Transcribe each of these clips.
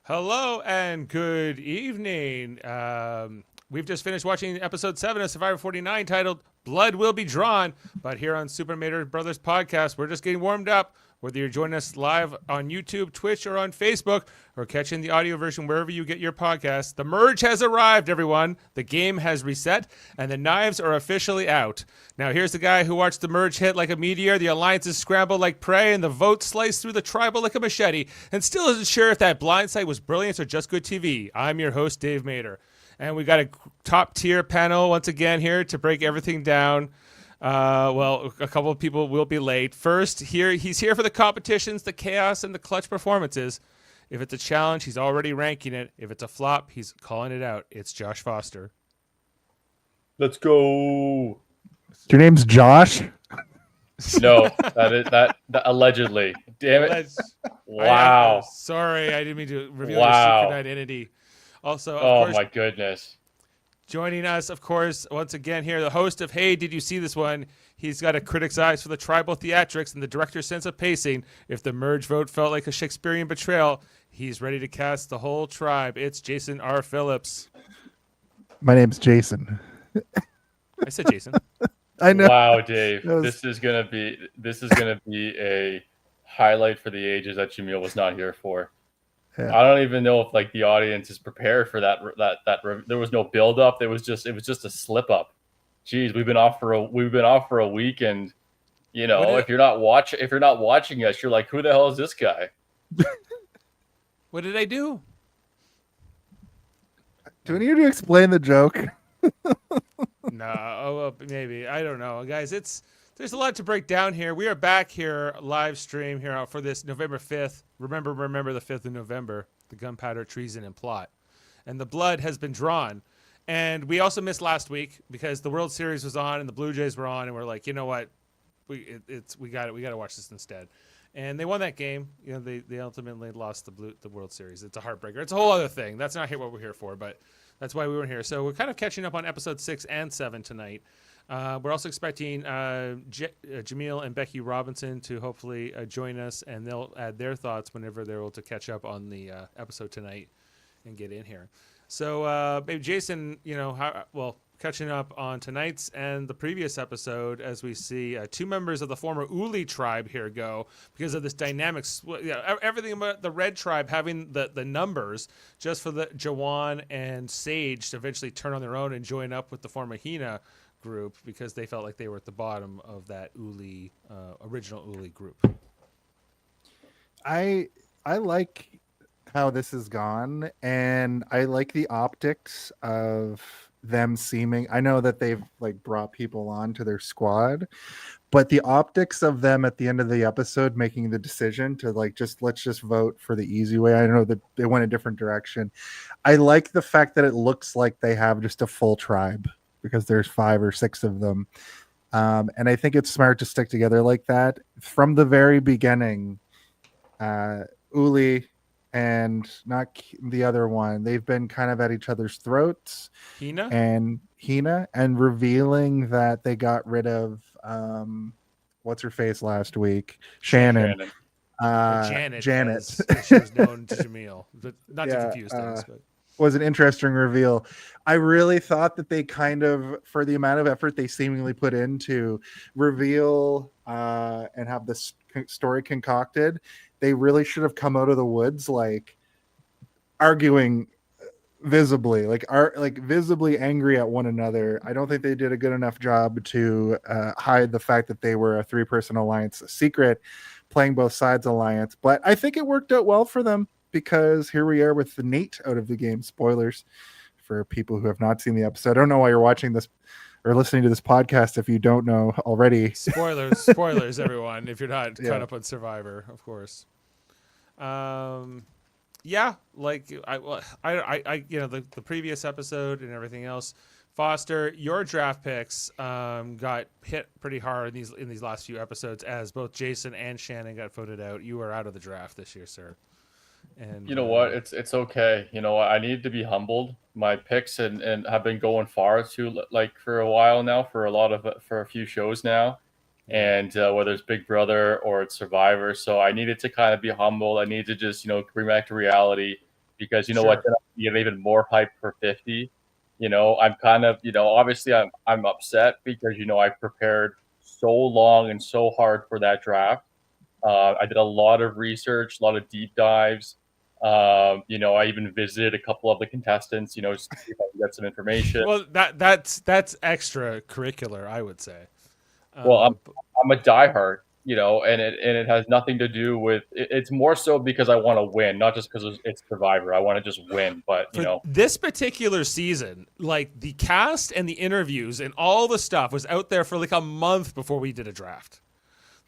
Hello and good evening. We've just finished watching episode 7 of Survivor 49 titled Blood Will Be Drawn. But here on Super Mater Brothers Podcast, we're just getting warmed up. Whether you're joining us live on YouTube, Twitch, or on Facebook, or catching the audio version wherever you get your podcasts, the merge has arrived, everyone. The game has reset, and the knives are officially out. Now, here's the guy who watched the merge hit like a meteor, the alliances scramble like prey, and the vote slice through the tribal like a machete, and still isn't sure if that blindside was brilliance or just good TV. I'm your host, Dave Mater. And we got a top tier panel once again here to break everything down. A couple of people will be late. First, he's here for the competitions, the chaos, and the clutch performances. If it's a challenge, he's already ranking it. If it's a flop, he's calling it out. It's Josh Foster. Let's go. Your name's Josh? No, that allegedly. Damn it. Wow. Sorry, I didn't mean to reveal your secret identity. Also, of course, my goodness. Joining us, of course, once again here, the host of Hey, Did You See This One? He's got a critic's eyes for the tribal theatrics and the director's sense of pacing. If the merge vote felt like a Shakespearean betrayal, he's ready to cast the whole tribe. It's Jason R. Phillips. My name's Jason. I said Jason. I know. Wow, Dave. This is gonna be a highlight for the ages that Jaemeel was not here for. Yeah. I don't even know if the audience is prepared for that. There was no build up. It was just a slip up. Jeez, we've been off for a week, and if you're not watching us, you're like, who the hell is this guy? What did I do? Do we need to explain the joke? No, maybe. I don't know, guys. There's a lot to break down here. We are back here live stream here for this November 5th. Remember the 5th of November, the gunpowder, treason, and plot. And the blood has been drawn. And we also missed last week because the World Series was on and the Blue Jays were on, and we're like, you know what? We got to watch this instead. And they won that game. They ultimately lost the World Series. It's a heartbreaker. It's a whole other thing. That's not what we're here for, but that's why we were here. So we're kind of catching up on episode 6 and 7 tonight. We're also expecting Jaemeel and Becky Robinson to hopefully join us, and they'll add their thoughts whenever they're able to catch up on the episode tonight and get in here. So maybe Jason, catching up on tonight's and the previous episode as we see two members of the former Uli tribe here go because of this dynamic. Everything about the Red tribe having the numbers just for the Jawan and Sage to eventually turn on their own and join up with the former Hina group because they felt like they were at the bottom of that Uli original Uli group. I like how this has gone, and I like the optics of them seeming. I know that they've brought people on to their squad, but the optics of them at the end of the episode making the decision to let's just vote for the easy way. I know that they went a different direction. I like the fact that it looks like they have just a full tribe because there's 5 or 6 of them. And I think it's smart to stick together like that. From the very beginning, Uli and not the other one, they've been kind of at each other's throats. Hina and revealing that they got rid of what's her face last week, Shannon. Janet. As she was known to Jaemeel, but not to confuse things. But was an interesting reveal. I really thought that they kind of, for the amount of effort they seemingly put into reveal and have this story concocted, they really should have come out of the woods arguing visibly, visibly angry at one another. I don't think they did a good enough job to hide the fact that they were a 3-person alliance, a secret, playing both sides alliance. But I think it worked out well for them because here we are with the Nate out of the game. Spoilers for people who have not seen the episode. I don't know why you're watching this or listening to this podcast if you don't know already. Spoilers, everyone, if you're not caught up on Survivor, of course. The previous episode and everything else. Foster, your draft picks got hit pretty hard in these last few episodes as both Jason and Shannon got voted out. You are out of the draft this year, sir. And you know what? It's okay. You know what? I need to be humbled. My picks and have been going far too for a while now, for a few shows now. And whether it's Big Brother or it's Survivor. So I needed to kind of be humble. I need to just, bring back to reality, because you know Sure. what, then you get even more hype for 50. I'm kind of, obviously I'm upset because I prepared so long and so hard for that draft. I did a lot of research, a lot of deep dives. I even visited a couple of the contestants, to see if I could get some information. Well, that's extracurricular, I would say. Well, I'm a diehard, and it has nothing to do with. It's more so because I want to win, not just because it's Survivor. I want to just win, but For this particular season, like the cast and the interviews and all the stuff was out there for like a month before we did a draft.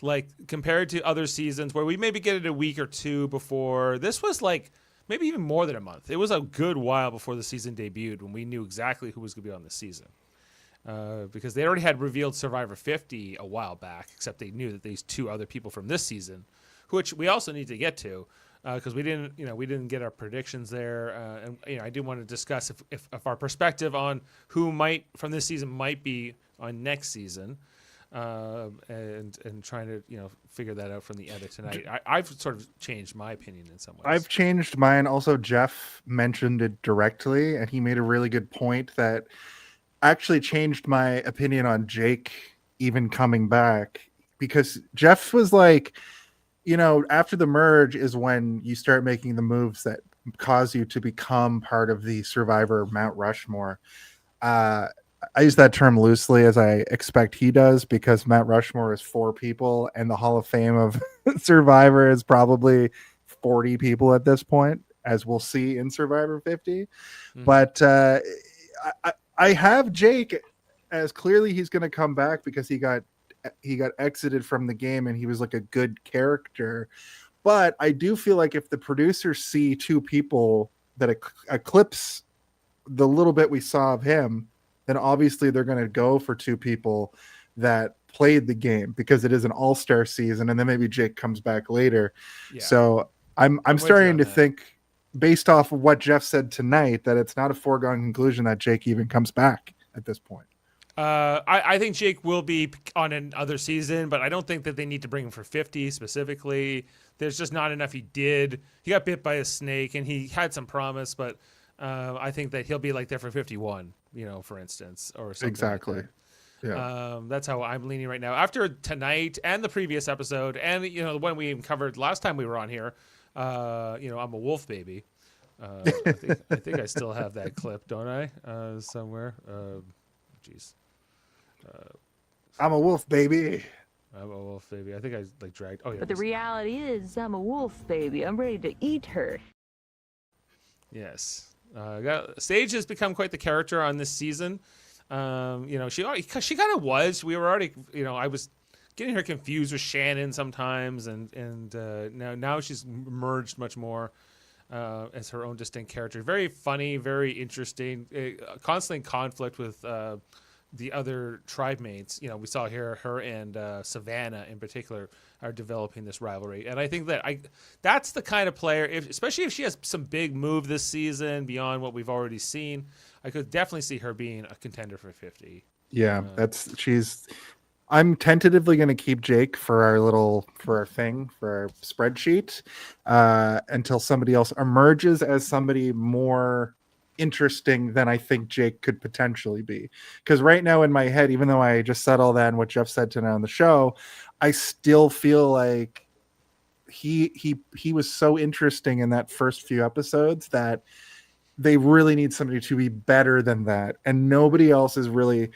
Like compared to other seasons where we maybe get it a week or two before, this was like maybe even more than a month. It was a good while before the season debuted when we knew exactly who was going to be on the season. Because they already had revealed Survivor 50 a while back, except they knew that these two other people from this season, which we also need to get to, because we didn't get our predictions there, and I do want to discuss if our perspective on who might from this season might be on next season, and trying to figure that out from the edit tonight. I've sort of changed my opinion in some ways. I've changed mine. Also, Jeff mentioned it directly, and he made a really good point that actually changed my opinion on Jake even coming back, because Jeff was like, after the merge is when you start making the moves that cause you to become part of the Survivor Mount Rushmore. I use that term loosely, as I expect he does, because Mount Rushmore is 4 people and the Hall of Fame of Survivor is probably 40 people at this point, as we'll see in Survivor 50. Mm-hmm. But I have Jake as clearly he's going to come back because he got exited from the game and he was like a good character. But I do feel like if the producers see 2 people that eclipse the little bit we saw of him, then obviously they're going to go for 2 people that played the game, because it is an all-star season, and then maybe Jake comes back later. Yeah. So I'm starting to think, based off of what Jeff said tonight, that it's not a foregone conclusion that Jake even comes back at this point. I think Jake will be on another season, but I don't think that they need to bring him for 50 specifically. There's just not enough he did. He got bit by a snake, and he had some promise, but I think that he'll be like there for 51, for instance, or something. Exactly. Like that. Yeah. That's how I'm leaning right now. After tonight and the previous episode, and the one we even covered last time we were on here, I'm a wolf baby. I think I still have that clip, don't I? Somewhere. Jeez. I'm a wolf baby. I'm a wolf baby. I think I dragged. Oh yeah. But the reality is, I'm a wolf baby. I'm ready to eat her. Yes. Sage has become quite the character on this season. She kind of was. We were already, I was getting her confused with Shannon sometimes, and now she's merged much more as her own distinct character. Very funny, very interesting. Constantly in conflict with the other tribe mates. We saw here her and Savannah in particular are developing this rivalry, and I think that that's the kind of player, especially if she has some big move this season beyond what we've already seen, I could definitely see her being a contender for 50. Yeah, I'm tentatively going to keep Jake for our spreadsheet until somebody else emerges as somebody more interesting than I think Jake could potentially be. Because right now in my head, even though I just said all that and what Jeff said tonight on the show, I still feel like he was so interesting in that first few episodes that they really need somebody to be better than that, and nobody else has really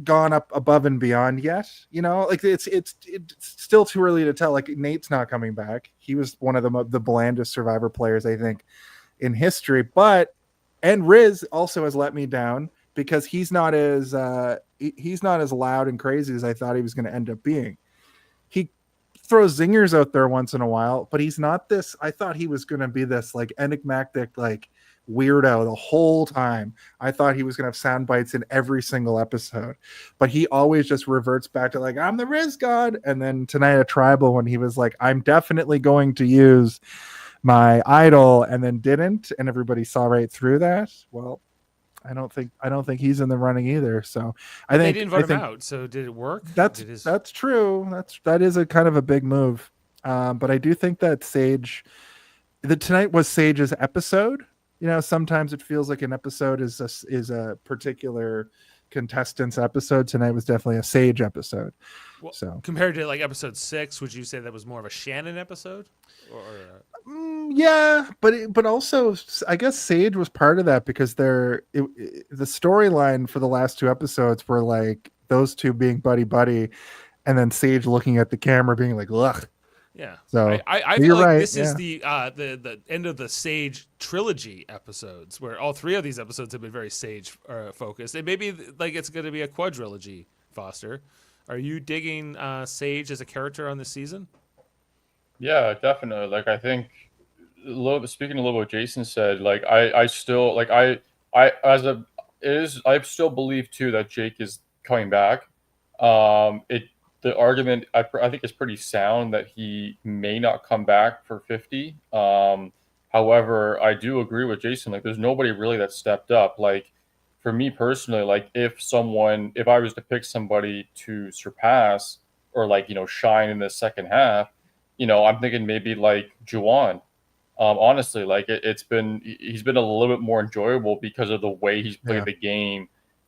gone up above and beyond yet. It's still too early to tell. Like, Nate's not coming back. He was one of the blandest Survivor players, I think, in history. And Riz also has let me down because he's not as loud and crazy as I thought he was going to end up being. He throws zingers out there once in a while, but he's not this. I thought he was going to be this like enigmatic, like weirdo the whole time. I thought he was going to have sound bites in every single episode, but he always just reverts back to like, I'm the Riz God. And then tonight at Tribal, when he was like, I'm definitely going to use my idol, and then didn't, and everybody saw right through that. Well, I don't think he's in the running either. So I think they didn't vote him out. So did it work? That's true. That is a kind of a big move. But I do think that Sage the tonight was Sage's episode. Sometimes it feels like an episode is a particular contestant's episode. Tonight was definitely a Sage episode. Well, So compared to like episode 6, would you say that was more of a Shannon episode? Or yeah, but also I guess Sage was part of that because the storyline for the last 2 episodes were like those two being buddy buddy, and then Sage looking at the camera being like, ugh. yeah. So I you're feel like right, this is yeah. the end of the Sage trilogy episodes, where all 3 of these episodes have been very Sage focused, and maybe like it's going to be a quadrilogy. Foster, are you digging Sage as a character on this season? Yeah, definitely. Like I think speaking a little bit what Jason said, like I still like I as a is I still believe too that Jake is coming back. It the argument I think is pretty sound that he may not come back for 50. However, I do agree with Jason. Like, there's nobody really that stepped up. Like, for me personally, like if I was to pick somebody to surpass or like shine in the second half, I'm thinking maybe like Juwan. Honestly, like he's been a little bit more enjoyable because of the way he's played Yeah. the game,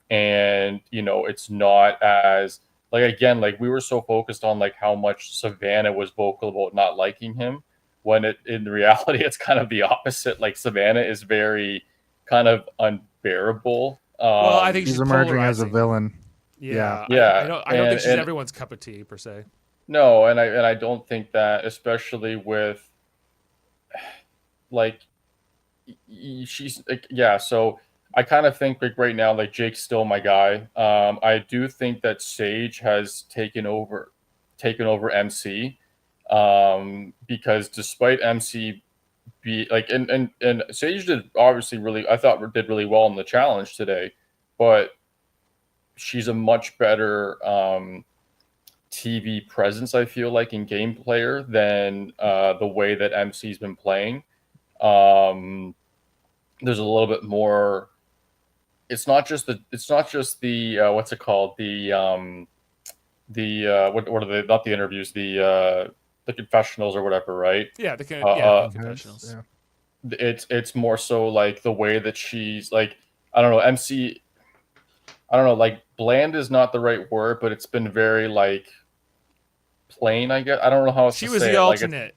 and it's not as like again like we were so focused on like how much Savannah was vocal about not liking him, when in reality it's kind of the opposite. Like Savannah is very kind of unbearable. Well, I think He's she's emerging as a polarizing. villain. Yeah, Yeah, I don't think she's and everyone's cup of tea per se. no, and I don't think that, especially with like she's like, yeah. So I kind of think like right now, like Jake's still my guy. I do think that Sage has taken over MC, because despite MC be like, and Sage did obviously really, I thought did really well in the challenge today, but she's a much better TV presence, I feel like, in game player than the way that MC's been playing. There's a little bit more. It's not just the what's it called, what are they, not the interviews, the confessionals or whatever, right? Yeah, the Yes, confessionals. yeah. It's more so like the way that she's like, I don't know, MC, I don't know, like bland is not the right word, but it's been very like plain, I guess. I don't know how else She to was say the it. alternate.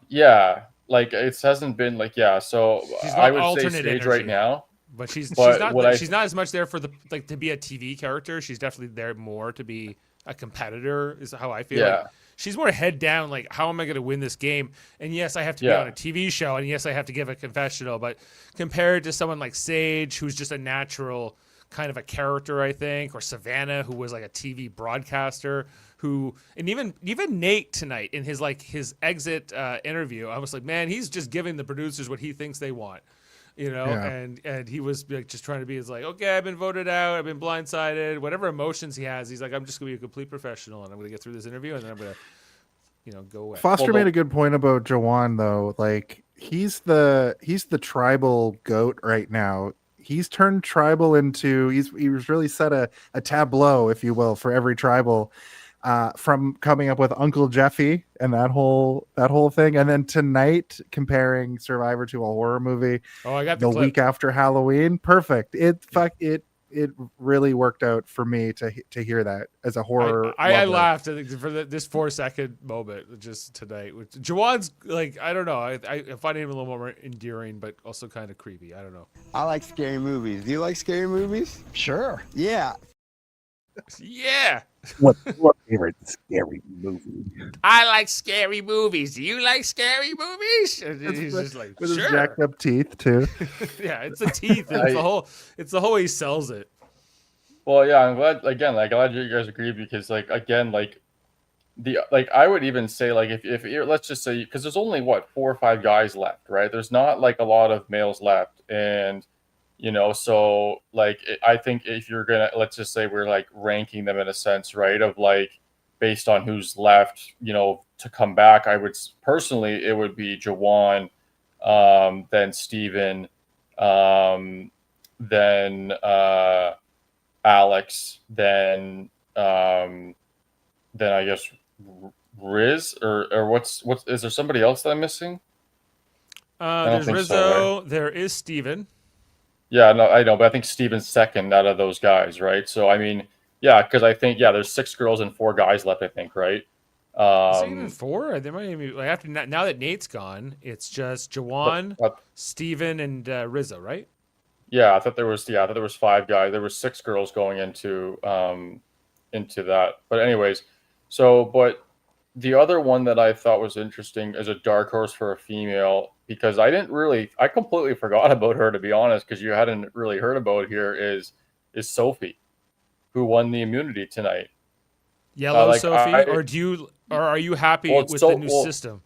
Yeah, like it hasn't been like, yeah. So She's I got would say alternate Sage energy right now. but she's But not what I she's not as much there for the like to be a TV character. She's definitely there more to be a competitor. Is how I feel. Yeah. Like she's more head down. Like, how am I going to win this game? And yes, I have to be Yeah. on a TV show, and yes, I have to give a confessional. But compared to someone like Sage, who's just a natural kind of a character, I think, or Savannah, who was like a TV broadcaster, and even Nate tonight in his exit interview, I was like, man, he's just giving the producers what he thinks they want. Yeah. And he was like just trying to be okay, I've been voted out, I've been blindsided, whatever emotions he has, he's like, I'm just gonna be a complete professional, and I'm gonna get through this interview, and then I'm gonna go away. Foster made a good point about Jawan though. Like he's the tribal goat right now. He's turned tribal into he was really set a tableau, if you will, for every tribal. From coming up with Uncle Jeffy and that whole thing, and then tonight comparing Survivor to a horror movie. Oh, I got the clip. week after Halloween. Perfect. It really worked out for me to hear that as a horror. I laughed for this 4-second moment just tonight. Jawan's like, I don't know. I find him a little more endearing, but also kind of creepy. I don't know. I like scary movies. Do you like scary movies? Sure. Yeah. Yeah. What's your favorite scary movie? I like scary movies. Do you like scary movies? And he's just like, with sure. his jacked up teeth too. Yeah, it's the teeth. It's the whole way he sells it. Well, yeah, I'm glad you guys agree, because like again, like I would even say like if let's just say, because there's only 4 or 5 guys left, right? There's not like a lot of males left, and so like I think if you're gonna, let's just say we're like ranking them in a sense, right, of like based on who's left, to come back, I would personally, it would be Jawan, then Steven, then Alex, then I guess Riz, or what's is there somebody else that I'm missing? don't There's think Rizzo. so, right? There is Steven. Yeah, no, I know, but I think Steven's second out of those guys, right? So I mean, yeah, because I think there's 6 girls and 4 guys left, I think, right? Is there even 4? There might even like after now that Nate's gone, it's just Jawan, Steven, and Rizzo, right? Yeah, I thought there was 5 guys. There was 6 girls going into that. But anyways, but the other one that I thought was interesting as a dark horse for a female, because I completely forgot about her, to be honest, because you hadn't really heard about here, is Sophie, who won the immunity tonight. Yellow Sophie, or are you happy with the new system?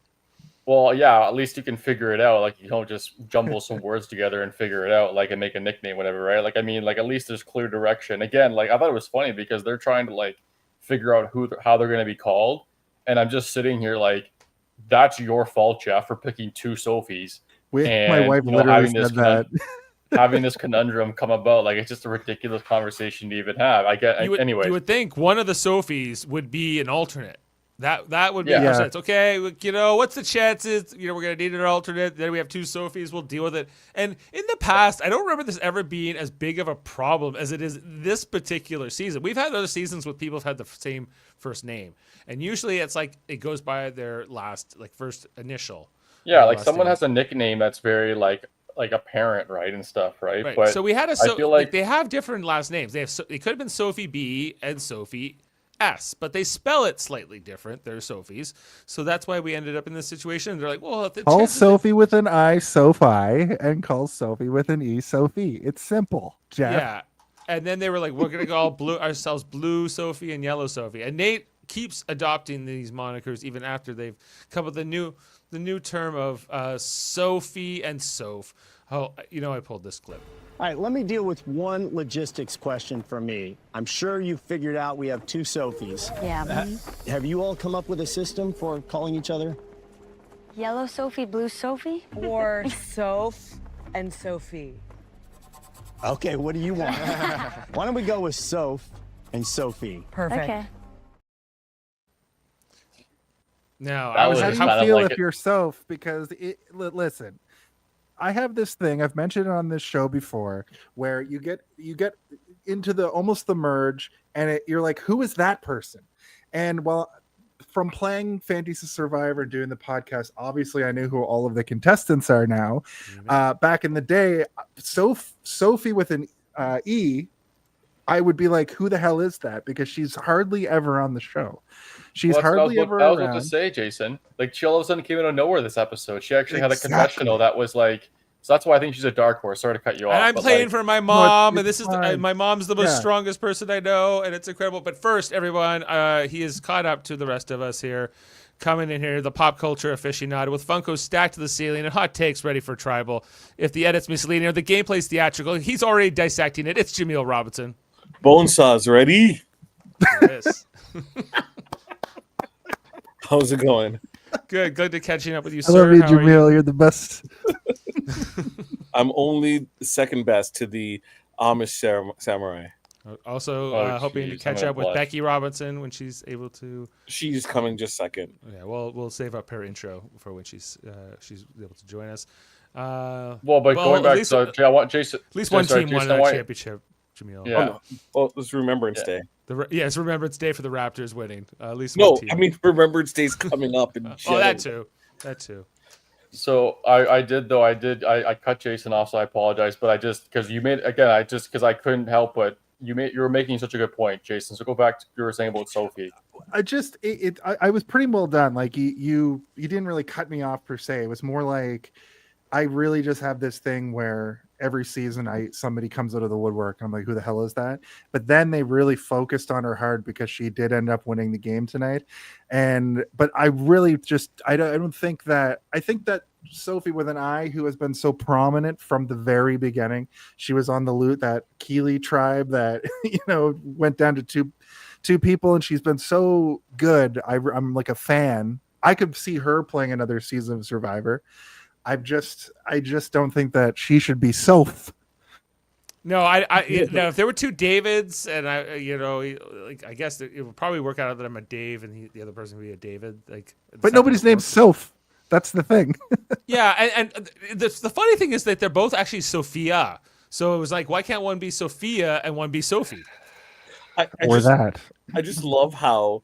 Well, yeah, at least you can figure it out. Like, you don't just jumble some words together and figure it out, like, and make a nickname, whatever, right? Like, I mean, like, at least there's clear direction. Again, like, I thought it was funny because they're trying to, like, figure out how they're going to be called. And I'm just sitting here like, that's your fault, Jeff, for picking 2 Sophies. My wife literally said that. Having this conundrum come about, like, it's just a ridiculous conversation to even have. Anyway. You would think one of the Sophies would be an alternate. That would be sense. Okay, what's the chances? We're gonna need an alternate. Then we have 2 Sophies. We'll deal with it. And in the past, I don't remember this ever being as big of a problem as it is this particular season. We've had other seasons with people who've had the same first name, and usually it's like it goes by their first initial. Yeah, like someone has a nickname that's very like a parent, right, and stuff, right? Right. But so we had I feel like they have different last names. They could have been Sophie B and Sophie S, but they spell it slightly different. They're Sophies, so that's why we ended up in this situation. They're like, well, call Sophie with an I Sophie and call Sophie with an E Sophie. It's simple, Jeff. Yeah, and then they were like, we're gonna call ourselves Blue Sophie and Yellow Sophie, and Nate keeps adopting these monikers even after they've come up with the new term of Sophie and Soph. Oh, I pulled this clip. All right, let me deal with one logistics question for me. I'm sure you figured out we have 2 Sophies. Yeah. Have you all come up with a system for calling each other? Yellow Sophie, Blue Sophie? Or Soph and Sophie? Okay, what do you want? Why don't we go with Soph and Sophie? Perfect. Okay. Now, how do you feel if you're Soph? Because listen, I have this thing I've mentioned on this show before, where you get into almost the merge, and you're like, who is that person? And from playing Fantasy Survivor, doing the podcast, obviously I knew who all of the contestants are now. Mm-hmm. Back in the day, Sophie with an E, I would be like, who the hell is that? Because she's hardly ever on the show. She's hardly ever around. I was about to say, Jason. Like, she all of a sudden came out of nowhere this episode. She actually had a confessional that was like, so that's why I think she's a dark horse. Sorry to cut you off. And I'm playing for my mom, and this is my mom's the most strongest person I know, and it's incredible. But first, everyone, he is caught up to the rest of us here. Coming in here, the pop culture aficionado with Funkos stacked to the ceiling and hot takes ready for tribal. If the edit's misleading or the gameplay's theatrical, he's already dissecting it. It's Jaemeel Robinson. Bonesaw's ready? Yes. How's it going? Good to catching up with you, I sir. love you, Jaemeel. You're the best. I'm only second best to the Amish samurai. Also, hoping to catch up with Becky Robinson when she's able to. She's coming just second. Yeah, we'll save up her intro for when she's able to join us. Going back, I want Jason. At least one team won a championship. Jaemeel. Yeah. Oh, no. Well, it's Remembrance Day. It's Remembrance Day for the Raptors winning. At least no, one team. I mean Remembrance Day's coming up in that too. So I cut Jason off, so I apologize. But because I couldn't help but you were making such a good point, Jason. So go back to what you were saying about Sophie. I was pretty well done. Like you didn't really cut me off per se. It was more like I really just have this thing where every season somebody comes out of the woodwork and I'm like, who the hell is that? But then they really focused on her hard because she did end up winning the game tonight. But I really I think that Sophie with an I, who has been so prominent from the very beginning, she was on that Keeley tribe that went down to two people, and she's been so good. I'm like a fan. I could see her playing another season of Survivor. I just don't think that she should be Soph. No, if there were 2 Davids, and I guess it would probably work out that I'm a Dave and the other person would be a David. But nobody's named Soph. That's the thing. Yeah, and the funny thing is that they're both actually Sophia. So it was like, why can't one be Sophia and one be Sophie? I just love how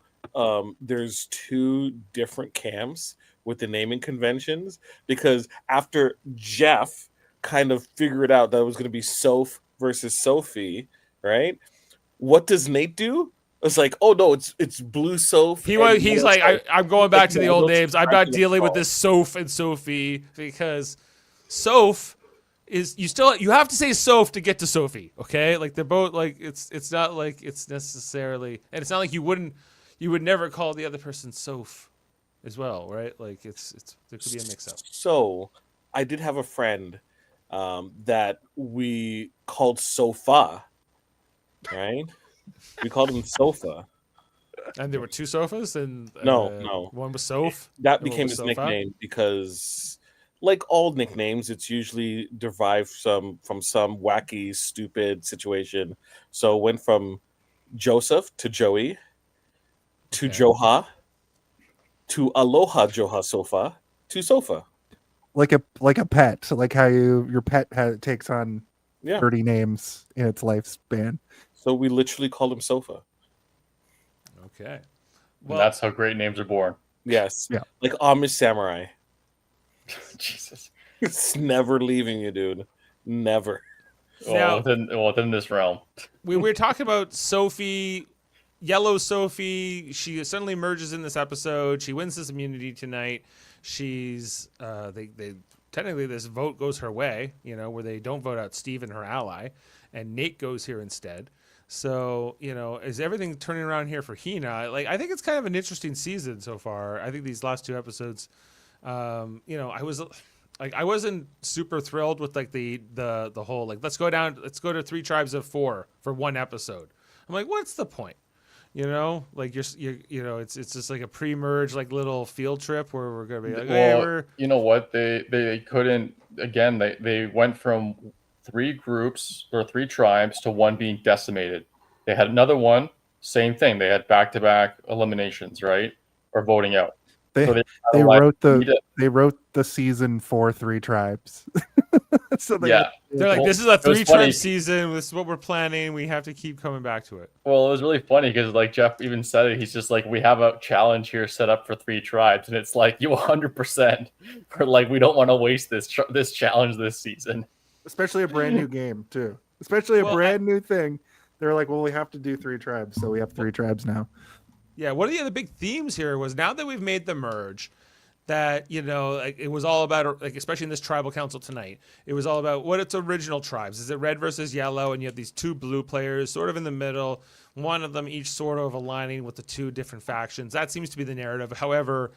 there's two different camps with the naming conventions, because after Jeff kind of figured out that it was going to be Soph versus Sophie, right? What does Nate do? It's like, oh no, it's Blue Soph. He's like, I'm going back to the old names. I'm not dealing with this. this Soph and Sophie, because Soph is you have to say Soph to get to Sophie. Okay, like they're both like it's not like it's necessarily, and it's not like you would never call the other person Soph as well, right? Like it's there could be a mix up. So I did have a friend that we called Sofa, right? We called him Sofa. And there were two sofas, and No. one was Soph. That and one became was his Sofa. nickname because, like all nicknames, it's usually derived from some wacky, stupid situation. So it went from Joseph to Joey to Joha to Aloha Joha Sofa to Sofa. Like a pet, like how your pet takes on Yeah. 30 names in its lifespan. So we literally called him Sofa. Okay. And that's how great names are born. Yes. Yeah. Like Amish Samurai. Jesus. It's never leaving you, dude. Never. Now- Within this realm. We were talking about Sophie, Yellow Sophie. She suddenly emerges in this episode. She wins this immunity tonight. She's they technically this vote goes her way, where they don't vote out Steve and her ally, and Nate goes here instead. So, is everything turning around here for Hina? Like, I think it's kind of an interesting season so far. I think these last two episodes, I wasn't super thrilled with like the whole like let's go to 3 tribes of 4 for one episode. I'm like, what's the point? Like it's just like a pre-merge like little field trip where we're gonna be like, you know what, they couldn't, again, they went from 3 groups or 3 tribes to one being decimated. They had another one, same thing. They had back-to-back eliminations, right, or voting out. They wrote the season for 3 tribes. So they're like, this is a 3-tribe season. This is what we're planning. We have to keep coming back to it. Well, it was really funny because like Jeff even said it. He's just like, we have a challenge here set up for 3 tribes, and it's like you 100% for like we don't want to waste this challenge this season. Especially a brand new game too. Especially a brand new thing. They're like, well, we have to do 3 tribes, so we have 3 tribes now. Yeah, one of the other big themes here was now that we've made the merge, that like it was all about, like especially in this tribal council tonight, it was all about what its original tribes. Is it red versus yellow, and you have these 2 blue players sort of in the middle, one of them each sort of aligning with the 2 different factions. That seems to be the narrative. However,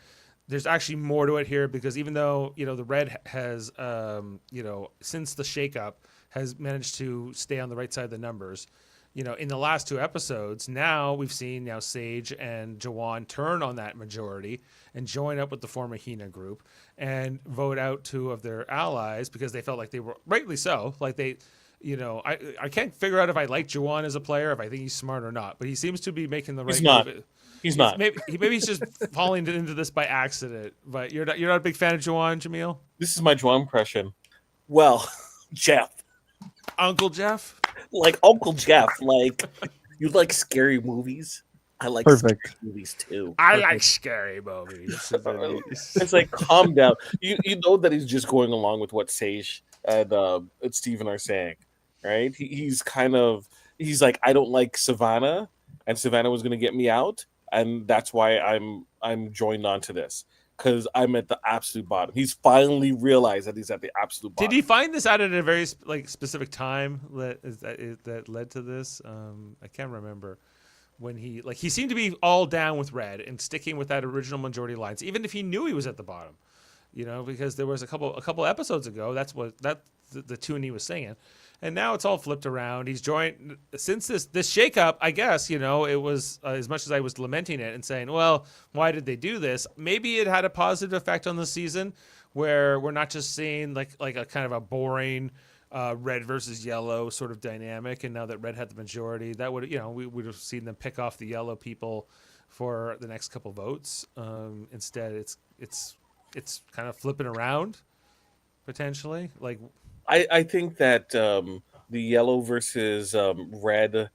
there's actually more to it here, because even though the red has since the shakeup has managed to stay on the right side of the numbers, in the last 2 episodes, now we've seen Sage and Jawan turn on that majority and join up with the former Hina group and vote out 2 of their allies because they felt like they were, rightly so, like they, I can't figure out if I like Jawan as a player, if I think he's smart or not, but he seems to be making the right move. He's not. Maybe he's just falling into this by accident. But you're not a big fan of Jawan, Jaemeel? This is my Jawan impression. Well, Jeff. Uncle Jeff? Like Uncle Jeff. Like, you like scary movies? I like scary movies too. I like scary movies. It's like, calm down. You know that he's just going along with what Sage and Steven are saying, right? He's like, I don't like Savannah, and Savannah was going to get me out, and that's why I'm joined onto this, because I'm at the absolute bottom. He's finally realized that he's at the absolute bottom. Did he find this out at a very specific time that led to this? I can't remember when he seemed to be all down with red and sticking with that original majority lines, even if he knew he was at the bottom. Because there was a couple episodes ago, that's the tune he was singing. And now it's all flipped around. He's joined since this shakeup. I guess it was as much as I was lamenting it and saying, "Well, why did they do this?" Maybe it had a positive effect on the season, where we're not just seeing like a kind of a boring red versus yellow sort of dynamic. And now that red had the majority, that would we would have seen them pick off the yellow people for the next couple votes. Instead, it's it's kind of flipping around potentially. Like, I think that the yellow versus red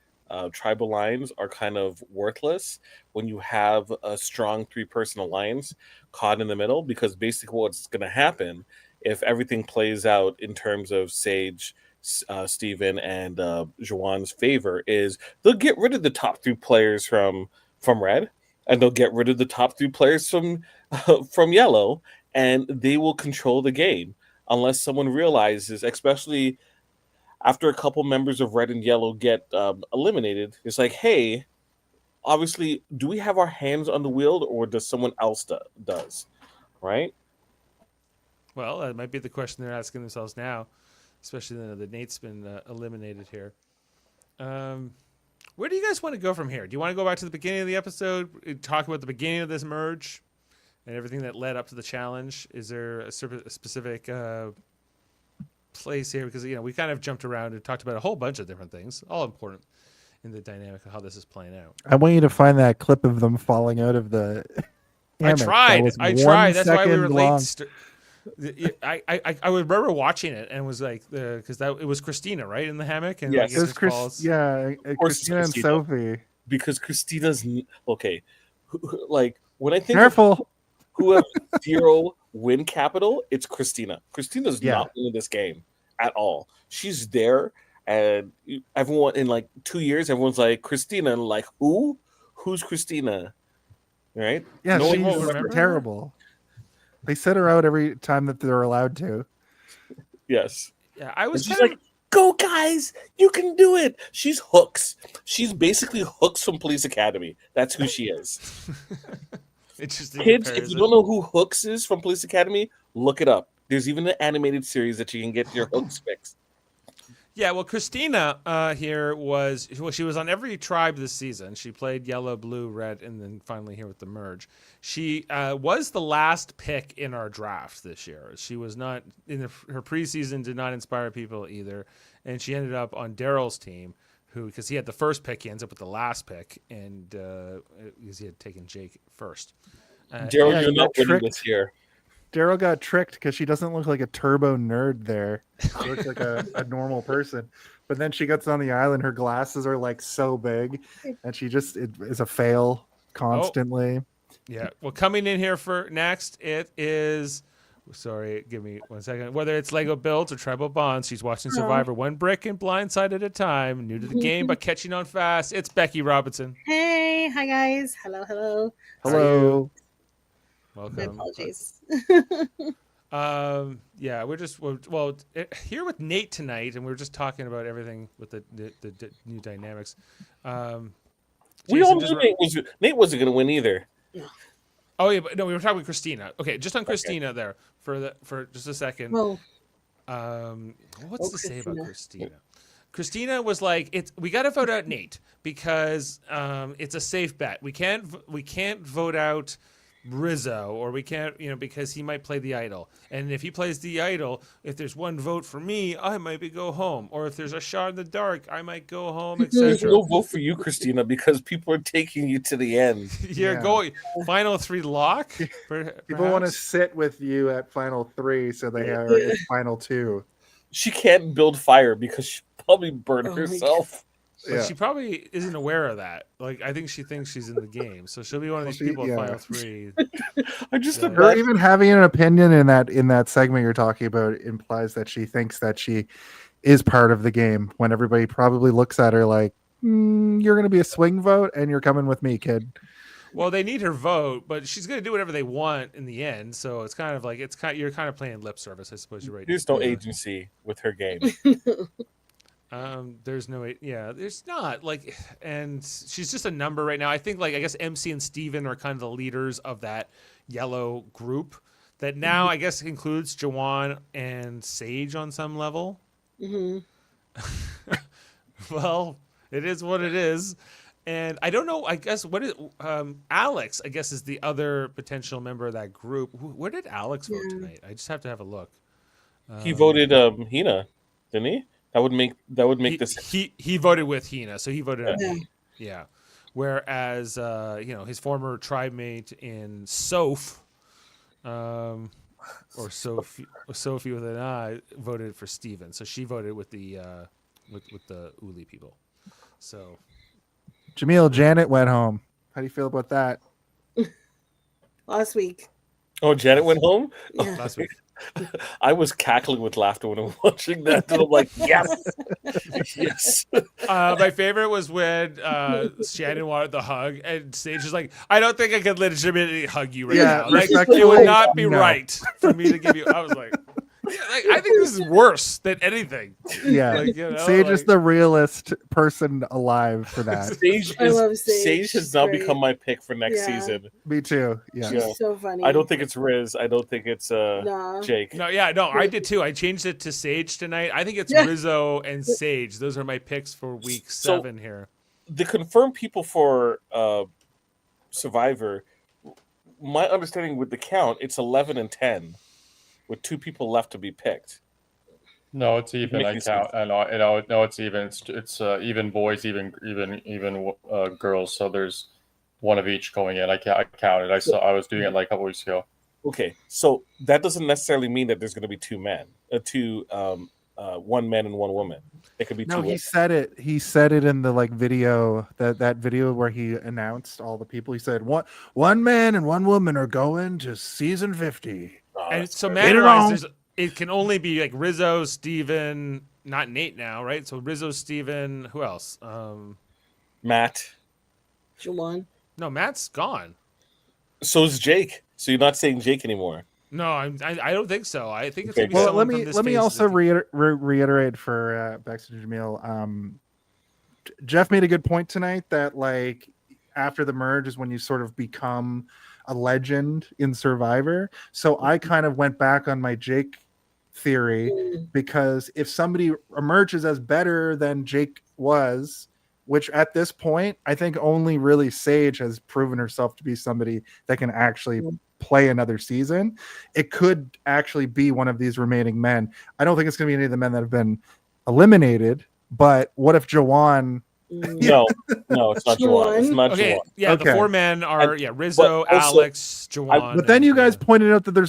tribal lines are kind of worthless when you have a strong 3-person alliance caught in the middle, because basically what's going to happen if everything plays out in terms of Sage, Steven, and Juwan's favor is they'll get rid of the top 3 players from red, and they'll get rid of the top 3 players from yellow, and they will control the game unless someone realizes, especially after a couple members of red and yellow get eliminated, it's like, hey, obviously, do we have our hands on the wheel, or does someone else does, right? well, that might be the question they're asking themselves now, especially that Nate's been eliminated here. Where do you guys want to go from here? Do you want to go back to the beginning of the episode, talk about the beginning of this merge and everything that led up to the challenge? Is there a specific place here? Because, we kind of jumped around and talked about a whole bunch of different things, all important in the dynamic of how this is playing out. I want you to find that clip of them falling out of the hammock. I tried. That's why we were long. late. I remember watching it and was like, because it was Christina, right, in the hammock, and yes, it was Christina and Sophie. Because Christina's okay. Like when I think careful, who have 0 win capital, it's Christina. Christina's not winning this game at all. She's there, and everyone in like 2 years, everyone's like Christina, and like who's Christina, right? Yeah, no she's terrible. They set her out every time that they're allowed to. Yes. Yeah, I was just like, go guys, you can do it. She's Hooks. She's basically Hooks from Police Academy. That's who she is. Interesting Kids, comparison. if you don't know who Hooks is from Police Academy, look it up. There's even an animated series that you can get your Hooks fixed. Yeah, well, Christina here she was on every tribe this season. She played yellow, blue, red, and then finally here with the merge. She was the last pick in our draft this year. She was not in her preseason, did not inspire people either, and she ended up on Daryl's team, because he had the first pick, he ends up with the last pick, and because he had taken Jake first. Daryl, you're not winning this year. Daryl got tricked because she doesn't look like a turbo nerd there. She looks like a normal person. But then she gets on the island, her glasses are like so big, and she just is a fail constantly. Oh. Yeah. Well, coming in here for next, it is, sorry, give me 1 second. Whether it's Lego builds or tribal bonds, she's watching Survivor one brick and blindside at a time. New to the game, but catching on fast. It's Becky Robinson. Hey, hi guys. Hello. Hello. Welcome. My apologies. Yeah, we're here with Nate tonight, and we're just talking about everything with the new dynamics. We all knew Nate wasn't going to win either. Oh yeah, but no, we were talking with Christina. Okay, just on Christina there for just a second. Well, what's to say about Christina? Christina was like, we got to vote out Nate because it's a safe bet. We can't vote out Rizzo, or we can't, because he might play the idol. And if he plays the idol, if there's one vote for me, I might go home. Or if there's a shot in the dark, I might go home, etc. We'll vote for you, Christina, because people are taking you to the end. You're going final 3 lock. People want to sit with you at final 3, so they are at final 2. She can't build fire because she probably burned herself. But she probably isn't aware of that. Like, I think she thinks she's in the game, so she'll be one of these people at final 3. I just her even having an opinion in that segment you're talking about implies that she thinks that she is part of the game. When everybody probably looks at her like, "You're going to be a swing vote, and you're coming with me, kid." Well, they need her vote, but she's going to do whatever they want in the end. So it's kind of like you're kind of playing lip service, I suppose. You're right. There's no agency with her game. There's not and she's just a number right now. I think I guess MC and Steven are kind of the leaders of that yellow group that now I guess includes Juwan and Sage on some level. Mm-hmm. Well, it is what it is. And I don't know, I guess Alex, I guess, is the other potential member of that group. Where did Alex vote tonight? I just have to have a look. He voted Hina, didn't he? That would make this. He voted with Hina, so he voted at me. Yeah. Whereas his former tribe mate in Soph or Sophie with an I voted for Steven. So she voted with the with the Uli people. So Jaemeel, Janet went home. How do you feel about that? Last week. Oh, Janet went home? Yeah. last week. I was cackling with laughter when I was watching that. And I'm like, yes, yes. My favorite was when Shannon wanted the hug, and Sage was like, "I don't think I can legitimately hug you right now. Like, it would not be right for me to give you." I was like, I think this is worse than anything. Yeah, Like, you know, Sage is like- the realest person alive for that. I love Sage. Sage has now Great. become my pick for next Yeah. season. Me too. Yeah. She's so funny. I don't think it's Riz. I don't think it's Nah. Jake. No, I did too. I changed it to Sage tonight. I think it's Yeah. Rizzo and Sage. Those are my picks for week So- 7 here. The confirmed people for Survivor, my understanding with the count, it's 11 and 10, with 2 people left to be picked. No, it's even. I Making count. I know. No, it's even. It's even boys, even girls. So there's one of each going in. I counted. I was doing it like a couple weeks ago. Okay, so that doesn't necessarily mean that there's going to be 2 men, one man and one woman. It could be 2 No, he women. said it. He said it in the video that video where he announced all the people. He said one man and one woman are going to season 50. Oh, And that's so fair. man-wise, it can only be like Rizzo, Steven, not Nate now, right? So Rizzo, Steven, who else? Matt. Juwan. No, Matt's gone. So is Jake. So you're not saying Jake anymore. No, I don't think so. I think it's Okay. gonna be Well, someone let from me this let me phase also that- reiterate for Bex and Jaemeel. Jeff made a good point tonight that like after the merge is when you sort of become a legend in Survivor. So I kind of went back on my Jake theory because if somebody emerges as better than Jake was, which at this point I think only really Sage has proven herself to be somebody that can actually play another season, it could actually be one of these remaining men. I don't think it's going to be any of the men that have been eliminated, but what if Jawan? No, it's not Juwan. It's not Okay, Juwan. yeah, the Okay. 4 men are Rizzo, but also- Alex, Jawan. But then you and, guys pointed out that there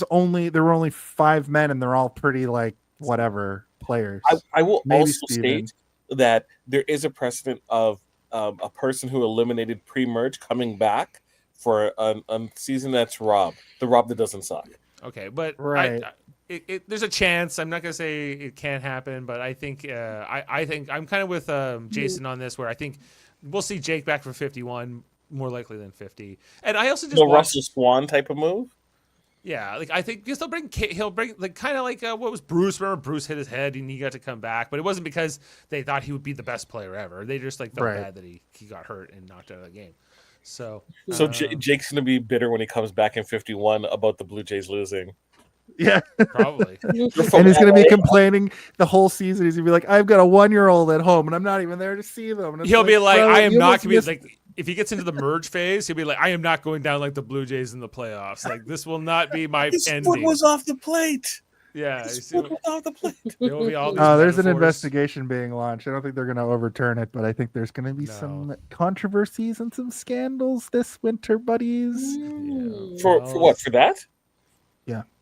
were only 5 men and they're all pretty like whatever players. I will Maybe also Steven. state that there is a precedent of a person who eliminated pre-merge coming back for a season that's Rob, the Rob that doesn't suck. Okay, but Right. there's a chance. I'm not gonna say it can't happen, but I think I think I'm kind of with Jason on this, where I think we'll see Jake back for 51 more likely than 50. And I also just The watched, Russell Swan type of move. yeah, like I think because he'll bring like kind of like what was Bruce? Remember Bruce hit his head and he got to come back, but it wasn't because they thought he would be the best player ever. They just like felt Right. bad that he got hurt and knocked out of the game. So Jake's gonna be bitter when he comes back in 51 about the Blue Jays losing. Yeah. probably. You're And from he's going to be LA. complaining the whole season. He's going to be like, I've got a 1-year-old at home and I'm not even there to see them. And it's He'll be like, bro, I am you not almost gonna be missed- like. If he gets into the merge phase, he'll be like, I am not going down like the Blue Jays in the playoffs. Like this will not be my His ending. foot was off the plate. Yeah, His you foot see, was off the plate. there will be all these there's an metaphors. investigation being launched. I don't think they're going to overturn it, but I think there's going to be No. some controversies and some scandals this winter, buddies. Yeah. For Well, what? For that?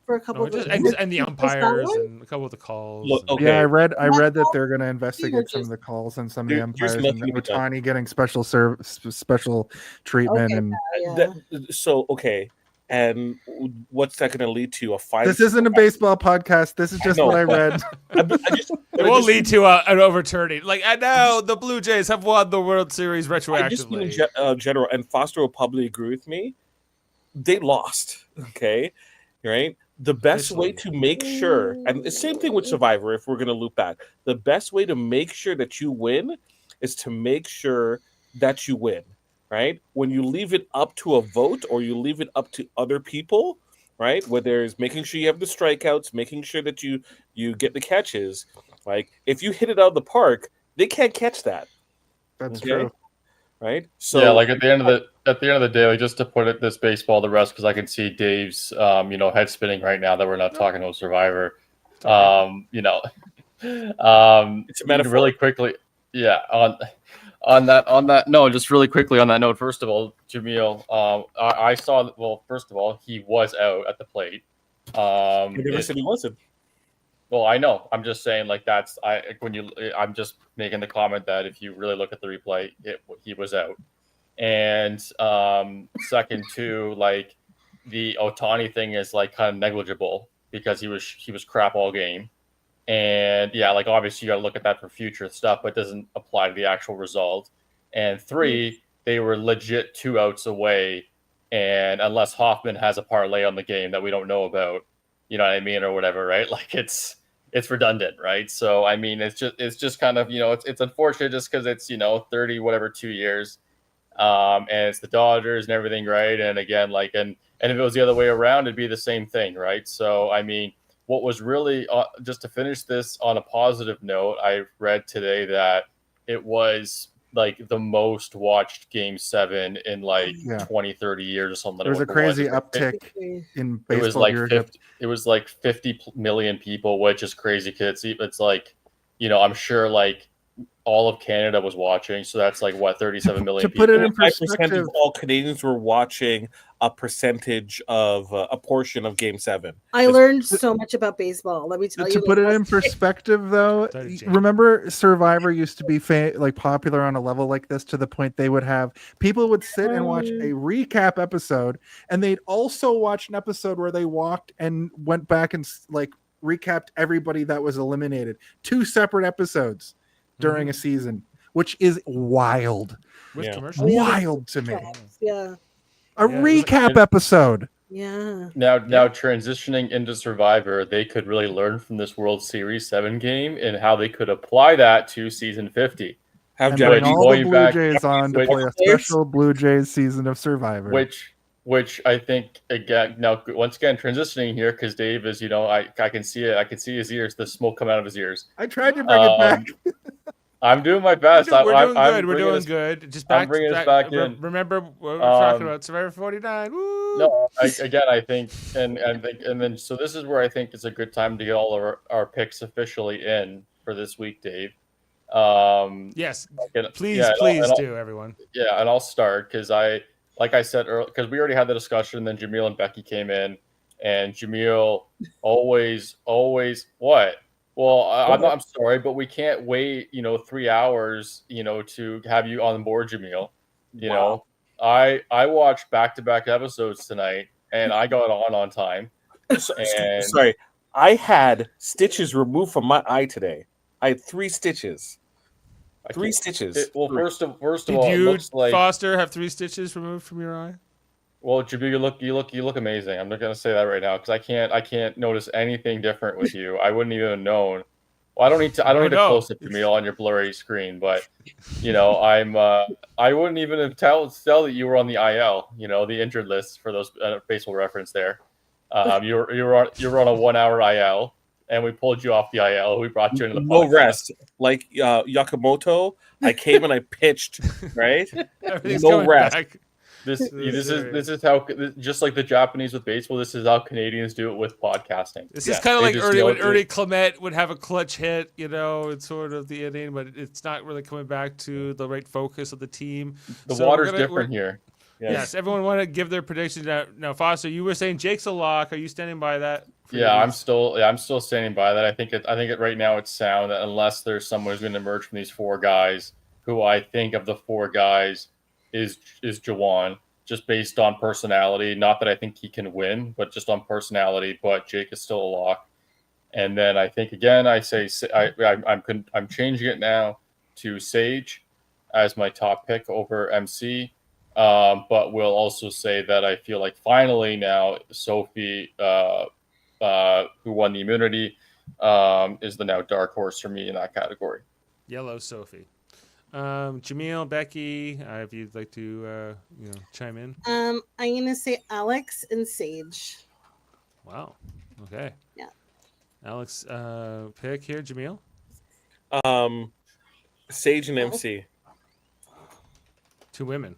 For a couple no, of just, weeks. and the Was that umpires one? and a couple of the calls. Look, and- okay. Yeah, I read that Well, they're going to investigate some of just- the calls and some of There- the there's umpires and nothing to be done. Otani getting special special treatment. Okay, And yeah. So okay, and what's that going to lead to? A fine? this isn't a baseball podcast. This is just know. what I read. It will lead to an overturning. Like, and now the Blue Jays have won the World Series I just mean in retroactively. general, and Foster will probably agree with me. They lost. Okay, right. The best way to make sure, and the same thing with Survivor, if we're going to loop back, the best way to make sure that you win is to make sure that you win, right? When you leave it up to a vote or you leave it up to other people, right? Whether it's making sure you have the strikeouts, making sure that you get the catches, like if you hit it out of the park, they can't catch that, That's Okay. true. right? So yeah, like at the end of the day, like just to put it this baseball the rest, because I can see Dave's head spinning right now that we're not talking about Survivor. it's a metaphor. Really quickly, yeah. On that no, just really quickly on that note. First of all, Jaemeel, I saw. Well, first of all, he was out at the plate. I never said he wasn't. Well, I know. I'm just saying, like I'm just making the comment that if you really look at the replay, he was out. And second, too, like the Otani thing is like kind of negligible because he was crap all game. And yeah, like obviously you got to look at that for future stuff, but it doesn't apply to the actual result. And 3, they were legit 2 outs away, and unless Hoffman has a parlay on the game that we don't know about, you know what I mean, or whatever, right? Like it's redundant, right? So I mean, it's just kind of, it's unfortunate just because it's 30 whatever 2 years, and it's the Dodgers and everything, right? And again, like and if it was the other way around, it'd be the same thing, right? So I mean, what was really just to finish this on a positive note, I read today that it was like the most watched Game 7 in like 20, 30 years or something. There was a crazy uptick in baseball. It was like 50 million people, which is crazy because it's like, I'm sure like all of Canada was watching, so that's like what 37 million. To put it in perspective, of all Canadians were watching a percentage of a portion of Game 7. I learned so much about baseball. Let me tell you. To put it in perspective, though, remember Survivor used to be like popular on a level like this to the point they would have people would sit and watch a recap episode, and they'd also watch an episode where they walked and went back and like recapped everybody that was eliminated. 2 separate episodes during a season, which is wild. With commercials? Wild to me. Yeah. A recap episode. Yeah. Now transitioning into Survivor, they could really learn from this World Series 7 game and how they could apply that to season 50. Have all the Blue Jays on to play a special Blue Jays season of Survivor. Which I think once again transitioning here because Dave is I can see it. I can see his ears, the smoke come out of his ears. I tried to bring it back. I'm doing my best. We're doing good. Just back. I'm bringing us back in. Remember what we're talking about Survivor 49. Woo! No, I think and then so this is where I think it's a good time to get all of our picks officially in for this week, Dave. Yes, please do, everyone. Yeah, and I'll start because like I said earlier, because we already had the discussion, and then Jaemeel and Becky came in, and Jaemeel always what? Well, I'm sorry, but we can't wait, 3 hours, to have you on board, Jaemeel. You know, I watched back-to-back episodes tonight, and I got on time. Sorry, I had stitches removed from my eye today. I had 3 stitches. 3 stitches. First of all, did it you, looks like Foster, have 3 stitches removed from your eye? Well, Jaemeel, you look amazing. I'm not gonna say that right now because I can't notice anything different with you. I wouldn't even have known. Well, I don't need to close up Jaemeel on your blurry screen, but I wouldn't even have tell that you were on the IL. The injured list for those baseball reference there. You were on a 1 hour IL, and we pulled you off the IL. We brought you into the podcast. Rest, like Yakamoto. I came and I pitched. Right, no rest. Back. This is how, just like the Japanese with baseball, this is how Canadians do it with podcasting. This is kind of like when Ernie Clement would have a clutch hit, it's sort of the inning, but it's not really coming back to the right focus of the team. The water's different here. Yes, everyone want to give their predictions. Now, Foster, you were saying Jake's a lock. Are you standing by that? I'm still standing by that. I think right now it's sound unless there's someone who's going to emerge from these 4 guys, who I think of the 4 guys is Jawan, just based on personality. Not that I think he can win, but just on personality. But Jake is still a lock. And then I think again, I say I'm changing it now to Sage as my top pick over MC. But we'll also say that I feel like finally now Sophie, who won the immunity, is the now dark horse for me in that category. Yellow Sophie. Jaemeel, Becky, if you'd like to chime in. I'm gonna say Alex and Sage. Wow. Okay. Yeah. Alex, pick here, Jaemeel. Sage and MC. 2 women.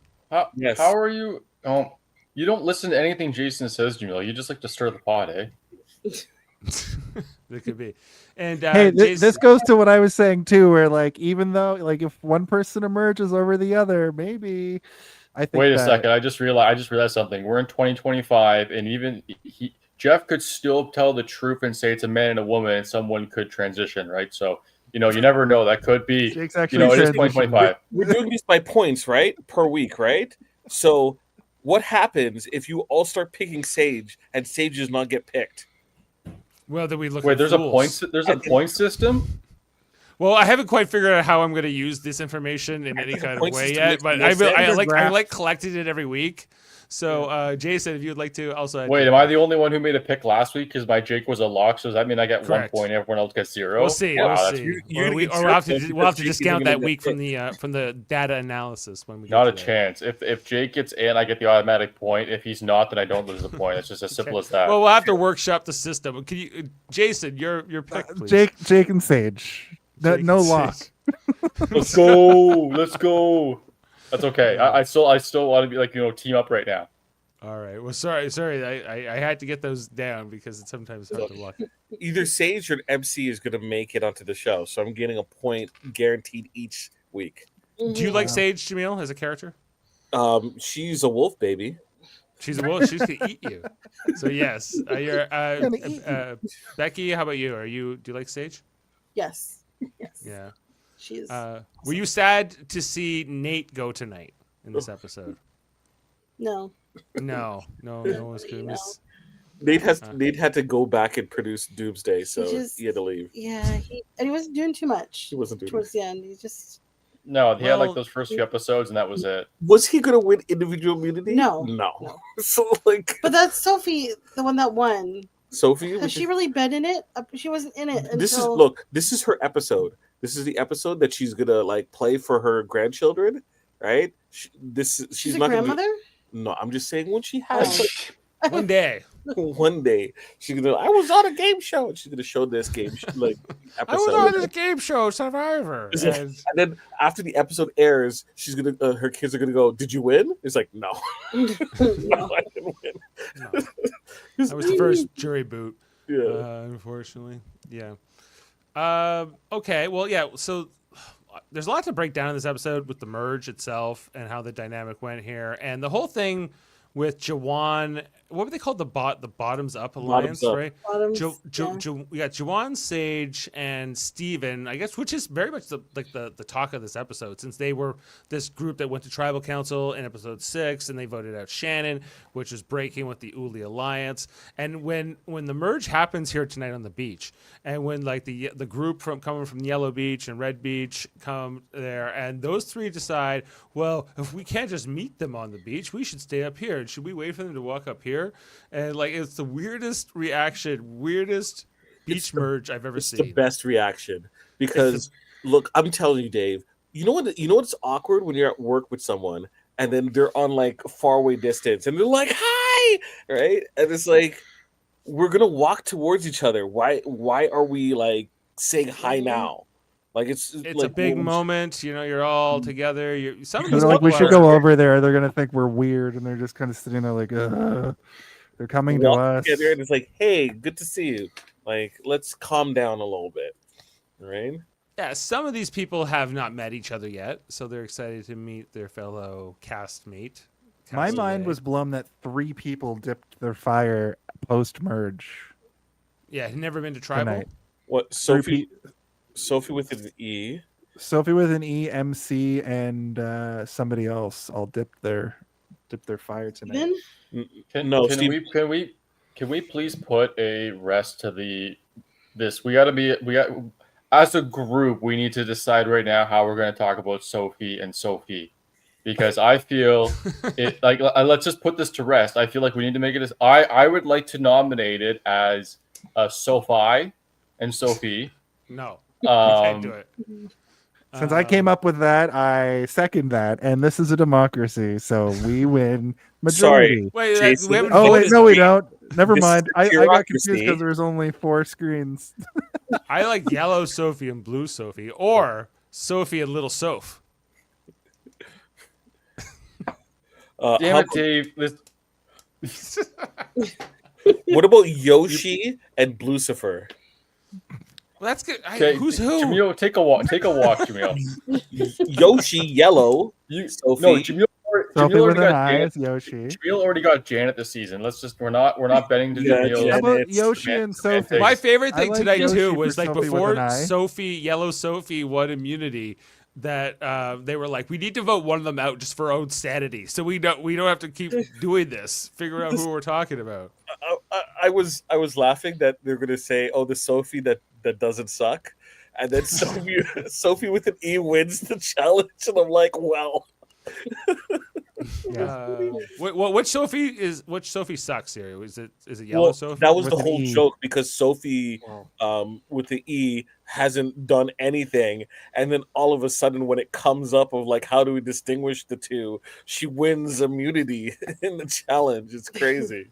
Yes. How are you? You don't listen to anything Jason says, Jaemeel. You just like to stir the pot, eh? That could be. And hey, this goes to what I was saying too, where like even though like if one person emerges over the other, maybe I think. Wait a second! I just realized something. We're in 2025, and even Jeff could still tell the truth and say it's a man and a woman, and someone could transition, right? So, you never know. That could be, Jake's it actually is transitioned. 2025. We're doing this by points, right? Per week, right? So what happens if you all start picking Sage and Sage does not get picked? Well, then we look. Wait, at there's fools. a point system. Well, I haven't quite figured out how I'm going to use this information in any kind of point way system yet, makes but no I sense. like collecting it every week. So, Jason, if you'd like to also add Wait, am I the only one who made a pick last week because my Jake was a lock? So does that mean I get Correct. 1 point, everyone else gets 0? We'll see. Wow, We'll that's see. you're Or gonna get we'll have zero to because Jake discount isn't that gonna week get from the data analysis when we get Not a to that. chance. If Jake gets in, I get the automatic point. If he's not, then I don't lose a point. It's just as simple as that. Well, we'll have to workshop the system. Can you, Jason, your pick, please. Jake and Sage. Jake No and lock. Sage. Let's go. Let's go. That's okay. I still want to be like, team up right now. All right. Well, sorry. I had to get those down because it's sometimes hard to look. Either Sage or MC is going to make it onto the show, so I'm getting a point guaranteed each week. Do you like Sage, Jaemeel, as a character? She's a wolf, baby. She's a wolf. She's gonna eat you. So yes. Becky, how about you? Do you like Sage? Yes. Yes. Yeah. She is. Were you sad to see Nate go tonight in this episode? No. No one was good. No. Nate had to go back and produce Doomsday, so he had to leave. Yeah, he wasn't doing too much. He wasn't doing towards the end. He just. No, he had like those first few episodes, and that was it. Was he going to win individual immunity? No. So like, but that's Sophie, the one that won. Sophie, Has she really been in it? She wasn't in it until. This is her episode. This is the episode that she's gonna like play for her grandchildren, right? She's a not grandmother. No, I'm just saying when she has one day she's gonna. I was on a game show, and she's gonna show this game episode. I was on this game show, Survivor. And then after the episode airs, she's gonna. Her kids are gonna go. Did you win? It's like no, no, I didn't win. No. That was the first jury boot. Yeah, unfortunately, yeah. Okay, well, yeah. So there's a lot to break down in this episode with the merge itself and how the dynamic went here, and the whole thing with Jawan. What were they called? The Bottoms Up Alliance, right? Bottoms, we got Jawan, Sage, and Steven, I guess, which is very much the talk of this episode, since they were this group that went to Tribal Council in episode 6, and they voted out Shannon, which was breaking with the Uli Alliance. And when the merge happens here tonight on the beach, and when like the group coming from Yellow Beach and Red Beach come there, and those three decide, well, if we can't just meet them on the beach, we should stay up here. Should we wait for them to walk up here? And like, it's the weirdest beach merge I've ever seen. The best reaction, because look, I'm telling you, Dave. You know what's awkward when you're at work with someone and then they're on like faraway distance and they're like, "Hi," right? And it's like, we're gonna walk towards each other. Why are we like saying hi now? Like it's like, a big moment, you're all together. Some of these They're like, people we should go over there. They're gonna think we're weird, and they're just kind of sitting there like, they're coming to us. Together and it's like, hey, good to see you. Like, let's calm down a little bit, right? Yeah, some of these people have not met each other yet, so they're excited to meet their fellow castmate. My mind was blown that 3 people dipped their fire post merge. Yeah, had never been to Tribal. Tonight. What Sophie with an E. Sophie with an E, MC, and somebody else all dipped their fire tonight. Can we please put a rest to this? As a group, we need to decide right now how we're going to talk about Sophie and Sophie, because I feel it like let's just put this to rest. I feel like we need to make it as I would like to nominate it as Sophie and Sophie. No. You can't do it. Since I came up with that, I second that, and this is a democracy, so we win majority. Sorry, wait, Jason. we haven't Oh wait, voted. no, we don't. Never mind. I got bureaucracy. confused because there was only 4 screens. I like yellow Sophie and blue Sophie, or Sophie and little Soph. Damn it, Dave. What about Yoshi and Lucifer? Well, that's good. Okay, Who's who? Jameel, take a walk, Jameel. Yoshi yellow. Jameel, Sophie with an I Janet. is Yoshi. Jameel already got Janet this season. Let's just we're not betting to Yeah, Jameel. How about Janet. Yoshi and Sophie? My favorite I thing like tonight Yoshi too for was like Sophie with before an I. Yellow Sophie won immunity, that they were like, we need to vote one of them out just for our own sanity, so we don't have to keep doing this. Figure out who we're talking about. I was laughing that they're gonna say, "Oh, the Sophie that doesn't suck," and then Sophie with an E wins the challenge, and I'm like, well. Which Sophie sucks here? Is it Yellow Sophie? That was With the an whole E. joke, because Sophie with the E hasn't done anything, and then all of a sudden when it comes up of like how do we distinguish the two, she wins immunity in the challenge. It's crazy.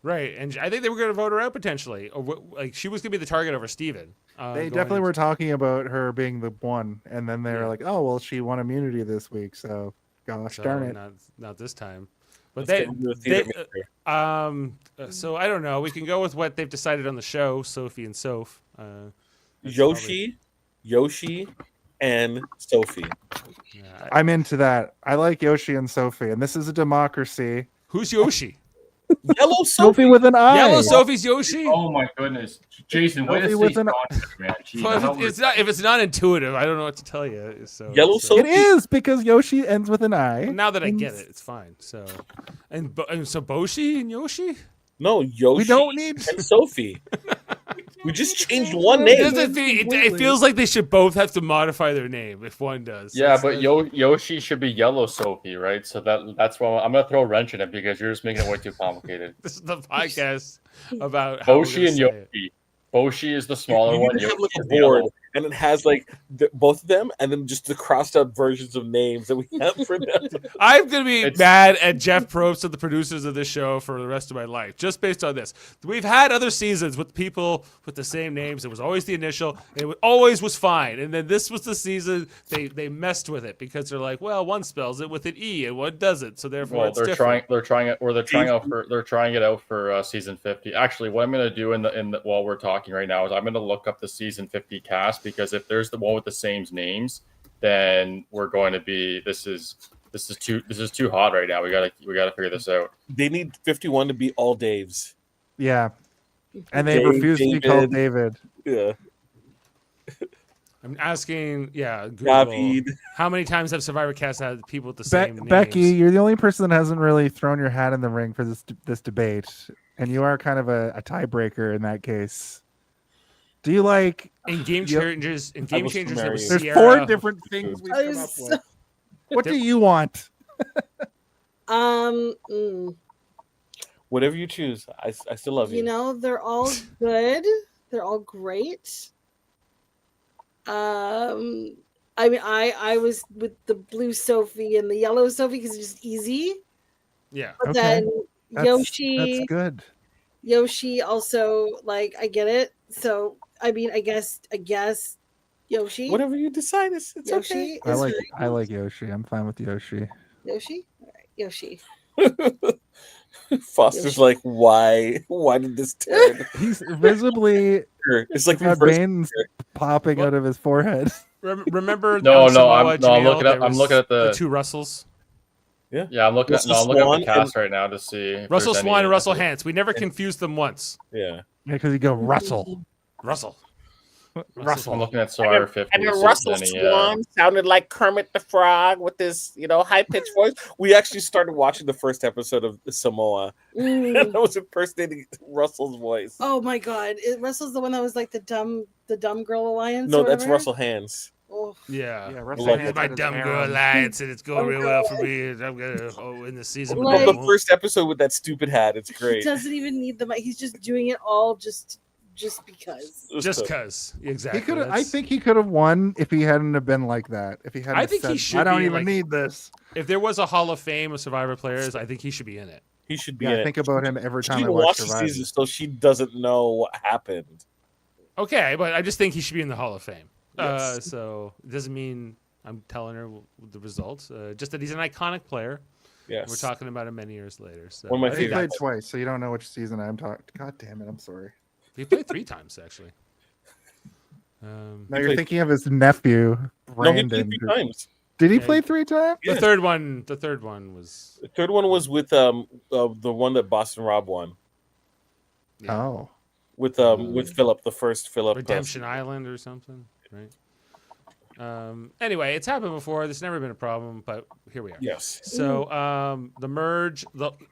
Right, and I think they were going to vote her out potentially, or like she was going to be the target over Steven. They definitely were talking about her being the one, and then they were like, "Oh, well, she won immunity this week, so gosh darn it." Not this time. But Let's get into the theater maker. so I don't know. We can go with what they've decided on the show, Sophie and Soph. Yoshi, and Sophie. I'm into that. I like Yoshi and Sophie, and this is a democracy. Who's Yoshi? Yellow Sophie with an I. Yellow Sophie's Yoshi. Oh my goodness, Jason, way to Sophie stay with an- confident, man. Jeez, Well, if it's not intuitive, I don't know what to tell you. So Yellow so- It is because Yoshi ends with an I. Now that I get it, it's fine. So, and so Boshi and Yoshi. No, Yoshi. We don't need and Sophie. We just changed one name. It feels like they should both have to modify their name if one does. Yeah, but Yoshi should be Yellow Sophie, right? So that's why I'm gonna throw a wrench in it because you're just making it way too complicated. This is the podcast about how Boshi and Yoshi. Boshi is the smaller You one. need to have Yoshi like a is the board, yellow. and it has like both of them, and then just the crossed out versions of names that we have for them. I'm gonna be mad at Jeff Probst and the producers of this show for the rest of my life, just based on this. We've had other seasons with people with the same names. It was always the initial. It always was fine, and then this was the season they messed with it because they're like, well, one spells it with an E and one doesn't, so therefore Well, it's different. they're trying it out for season 50. Actually, what I'm gonna do in the while we're talking right now is I'm gonna look up the season 50 cast, because if there's the one with the same names, then we're going to be this is too hot right now. We gotta figure this out. They need 51 to be all Daves. Yeah, and they Dave, refuse to be called David. Yeah. I'm asking, Google, David. how many times have Survivor Cast had people with the same names? Becky, you're the only person that hasn't really thrown your hat in the ring for this debate, and you are kind of a tiebreaker in that case. Do you like in Game Changers? In Game Changers, there was there's Sierra. 4 different things we've come up So- with. What do you want? Whatever you choose, I still love you. You know, they're all good. They're all great. I mean, I was with the blue Sophie and the yellow Sophie because it's just easy. Yeah. But Okay. then That's good. Yoshi also, like, I get it. So I mean, I guess Yoshi. Whatever you decide, it's Yoshi. okay. I like Yoshi. I'm fine with Yoshi. Yoshi. All right, Yoshi. Foster's like, why did this turn? He's visibly It's like got reverse. veins popping out of his forehead. Remember? No, on no, Samoa, I'm Jaemeel, looking there at- I'm was looking at the- two Russells. Yeah, I'm looking at the cast right now to see if Russell there's Swan any- and Russell Hantz. We never confused them once. Yeah. Because you go Russell. Russell. I'm looking at Survivor 50. And then to see if Russell there's any, Swan sounded like Kermit the Frog with this, high pitched voice. We actually started watching the first episode of Samoa, and I was impersonating Russell's voice. Oh my God! Russell's the one that was like the dumb girl alliance. No, or that's whatever? Russell Hands. Oh. Yeah. Russell Love Hantz It's my had his dumb hair girl on. alliance, and it's going real well for me. And I'm gonna in the season. Like- I love the first episode with that stupid hat. It's He great. doesn't even need the mic. He's just doing it all just because. Just cause, exactly. He could have. I That's- think he could have won if he hadn't have been like that. If he hadn't. I think he said, should I don't be, even like- need this. if there was a Hall of Fame of Survivor players, I think he should be in it. He should be Yeah, in I it. think about him every She time I didn't watch watch the Survivor. season, so she doesn't know what happened. Okay, but I just think he should be in the Hall of Fame. Yes. So it doesn't mean I'm telling her the results. Just that he's an iconic player. Yes. We're talking about him many years later. So One of my I think He favorite- played that's- twice, so you don't know which season I'm talking. God damn it! I'm sorry. He played 3 times actually. Now He you're played- thinking of his nephew, No, he Brandon. played 3 times. Did he Yeah, play 3 times? The third one was. The third one was with the one that Boston Rob won. Yeah. Oh. With Philip, the first Philip. Redemption Island or something, right? Anyway, it's happened before. There's never been a problem, but here we are. Yes. So the merge,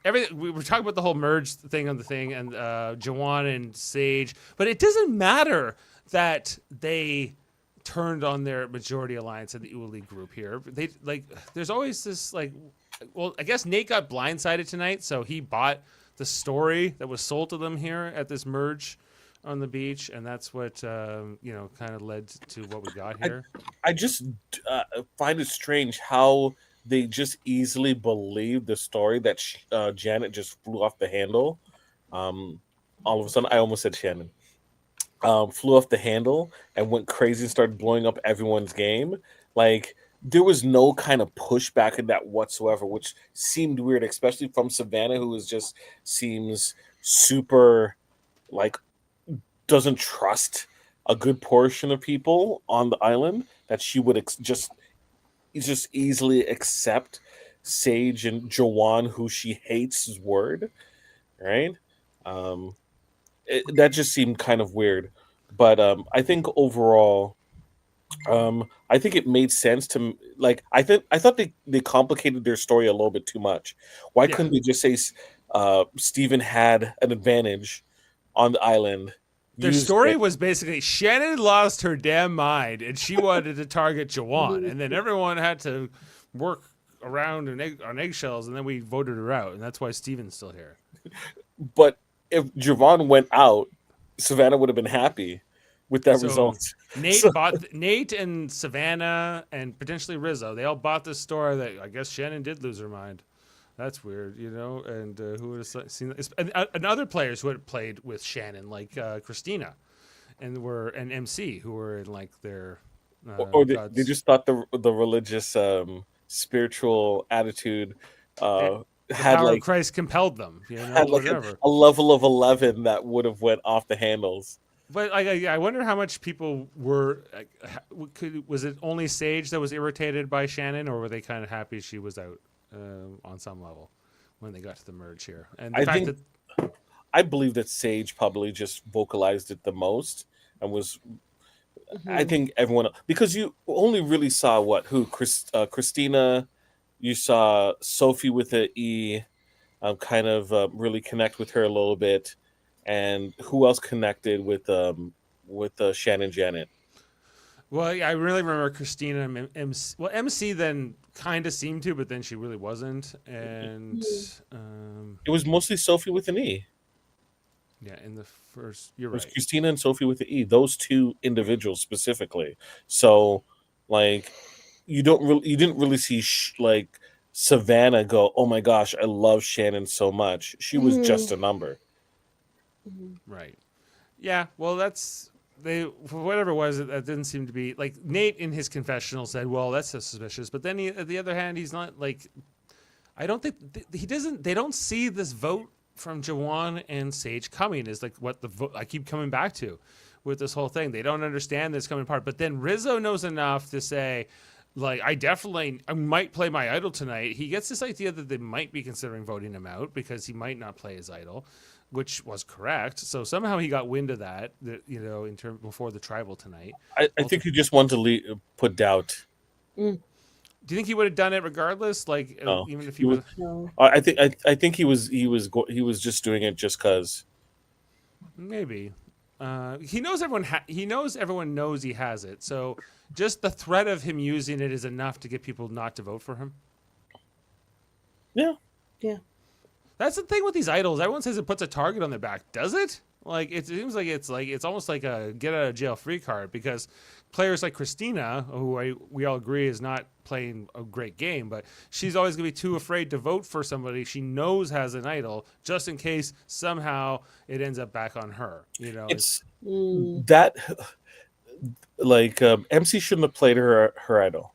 everything we were talking about the whole merge thing on the thing, and Jawan and Sage, but it doesn't matter that they turned on their majority alliance in the Uli group here. They there's always this well, I guess Nate got blindsided tonight, so he bought the story that was sold to them here at this merge on the beach, and that's what kind of led to what we got here. I just find it strange how they just easily believe the story that Janet just flew off the handle. All of a sudden, I almost said Shannon. Flew off the handle and went crazy and started blowing up everyone's game. Like, there was no kind of pushback in that whatsoever, which seemed weird, especially from Savannah, who seems super doesn't trust a good portion of people on the island, that she would just easily accept Sage and Jawan, who she hates, his word, right? That just seemed kind of weird, but I think overall, I think it made sense to I thought they complicated their story a little bit too much. Why couldn't they just say Steven had an advantage on the island? Their story was basically Shannon lost her damn mind and she wanted to target Jawan, and then everyone had to work around on eggshells, and then we voted her out, and that's why Steven's still here. But if Javon went out, Savannah would have been happy with that result. Nate and Savannah and potentially Rizzo, they all bought this story that I guess Shannon did lose her mind. That's weird, and who would have seen this? And other players who had played with Shannon, like Christina and MC, who were in their or they just thought the religious spiritual attitude had power of Christ compelled them, had whatever. A level of 11 that would have went off the handles. But I wonder how much people were. Was it only Sage that was irritated by Shannon, or were they kind of happy she was out on some level when they got to the merge here? And I believe that Sage probably just vocalized it the most and was. Mm-hmm. I think everyone, because you only really saw Christina, you saw Sophie with the E, really connect with her a little bit. And who else connected with Shannon Janet? Well, I really remember Christina and MC. Well, MC then kind of seemed to, but then she really wasn't. And it was mostly Sophie with an E. Yeah, in the first, you're right. It was Christina and Sophie with the E. Those two individuals specifically. So, you didn't really see Savannah go, "Oh my gosh, I love Shannon so much." She was just a number. Right. Yeah. Well, for whatever it was, that didn't seem to be Nate in his confessional said, "Well, that's suspicious." But then on the other hand, he's not I don't think he doesn't. They don't see this vote from Jawan and Sage coming is what the vote I keep coming back to with this whole thing. They don't understand this coming part. But then Rizzo knows enough to say, I might play my idol tonight. He gets this idea that they might be considering voting him out because he might not play his idol, which was correct. So somehow he got wind of that before the tribal tonight. I think he just wanted to put doubt. Do you think he would have done it regardless? No. Even if he was. No. I think he was just doing it just because. Maybe. He knows everyone. He knows everyone knows he has it. So just the threat of him using it is enough to get people not to vote for him. Yeah. Yeah. That's the thing with these idols. Everyone says it puts a target on their back. Does it? It seems like it's almost like a get out of jail free card, because players like Christina, who we all agree is not playing a great game, but she's always going to be too afraid to vote for somebody she knows has an idol, just in case somehow it ends up back on her. It's that MC shouldn't have played her idol,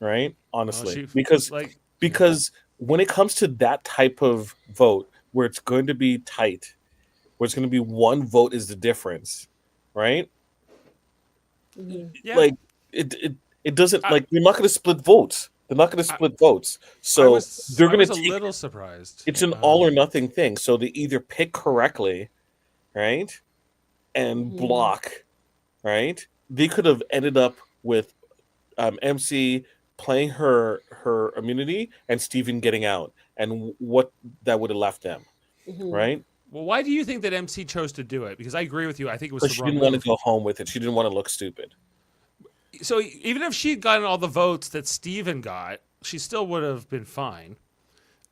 right? Honestly, because when it comes to that type of vote where it's going to be tight, where it's going to be one vote is the difference, right? Yeah. It doesn't like they're not going to split votes. They're not going to split votes. So they're I going was to a take. little surprised. It's an all or nothing thing. So they either pick correctly, right, and block, right. They could have ended up with MC playing her immunity and Steven getting out, and what that would have left them, right? Well, why do you think that MC chose to do it? Because I agree with you. I think it was the Because she wrong didn't want move. to go home with it. She didn't want to look stupid. So even if she'd gotten all the votes that Steven got, she still would have been fine.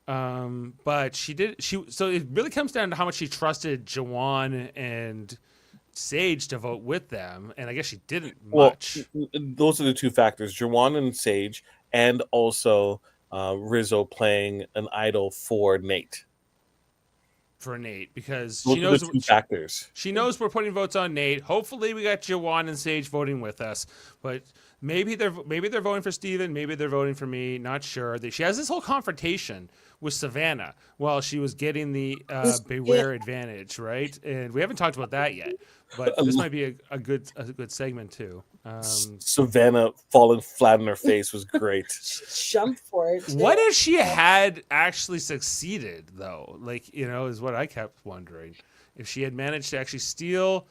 But she did. So it really comes down to how much she trusted Jawan and Sage to vote with them, and I guess she didn't much. Well, those are the two factors: Jawan and Sage, and also Rizzo playing an idol for Nate. For Nate, because Those she are knows the two factors. She knows we're putting votes on Nate. Hopefully, we got Jawan and Sage voting with us, but maybe they're voting for Steven, maybe they're voting for me. Not sure. She has this whole confrontation with Savannah while she was getting the Beware advantage, right? And we haven't talked about that yet, but this might be a good segment too. Savannah falling flat on her face was great. Jump for it. What if she had actually succeeded, though? Like, is what I kept wondering. If she had managed to actually steal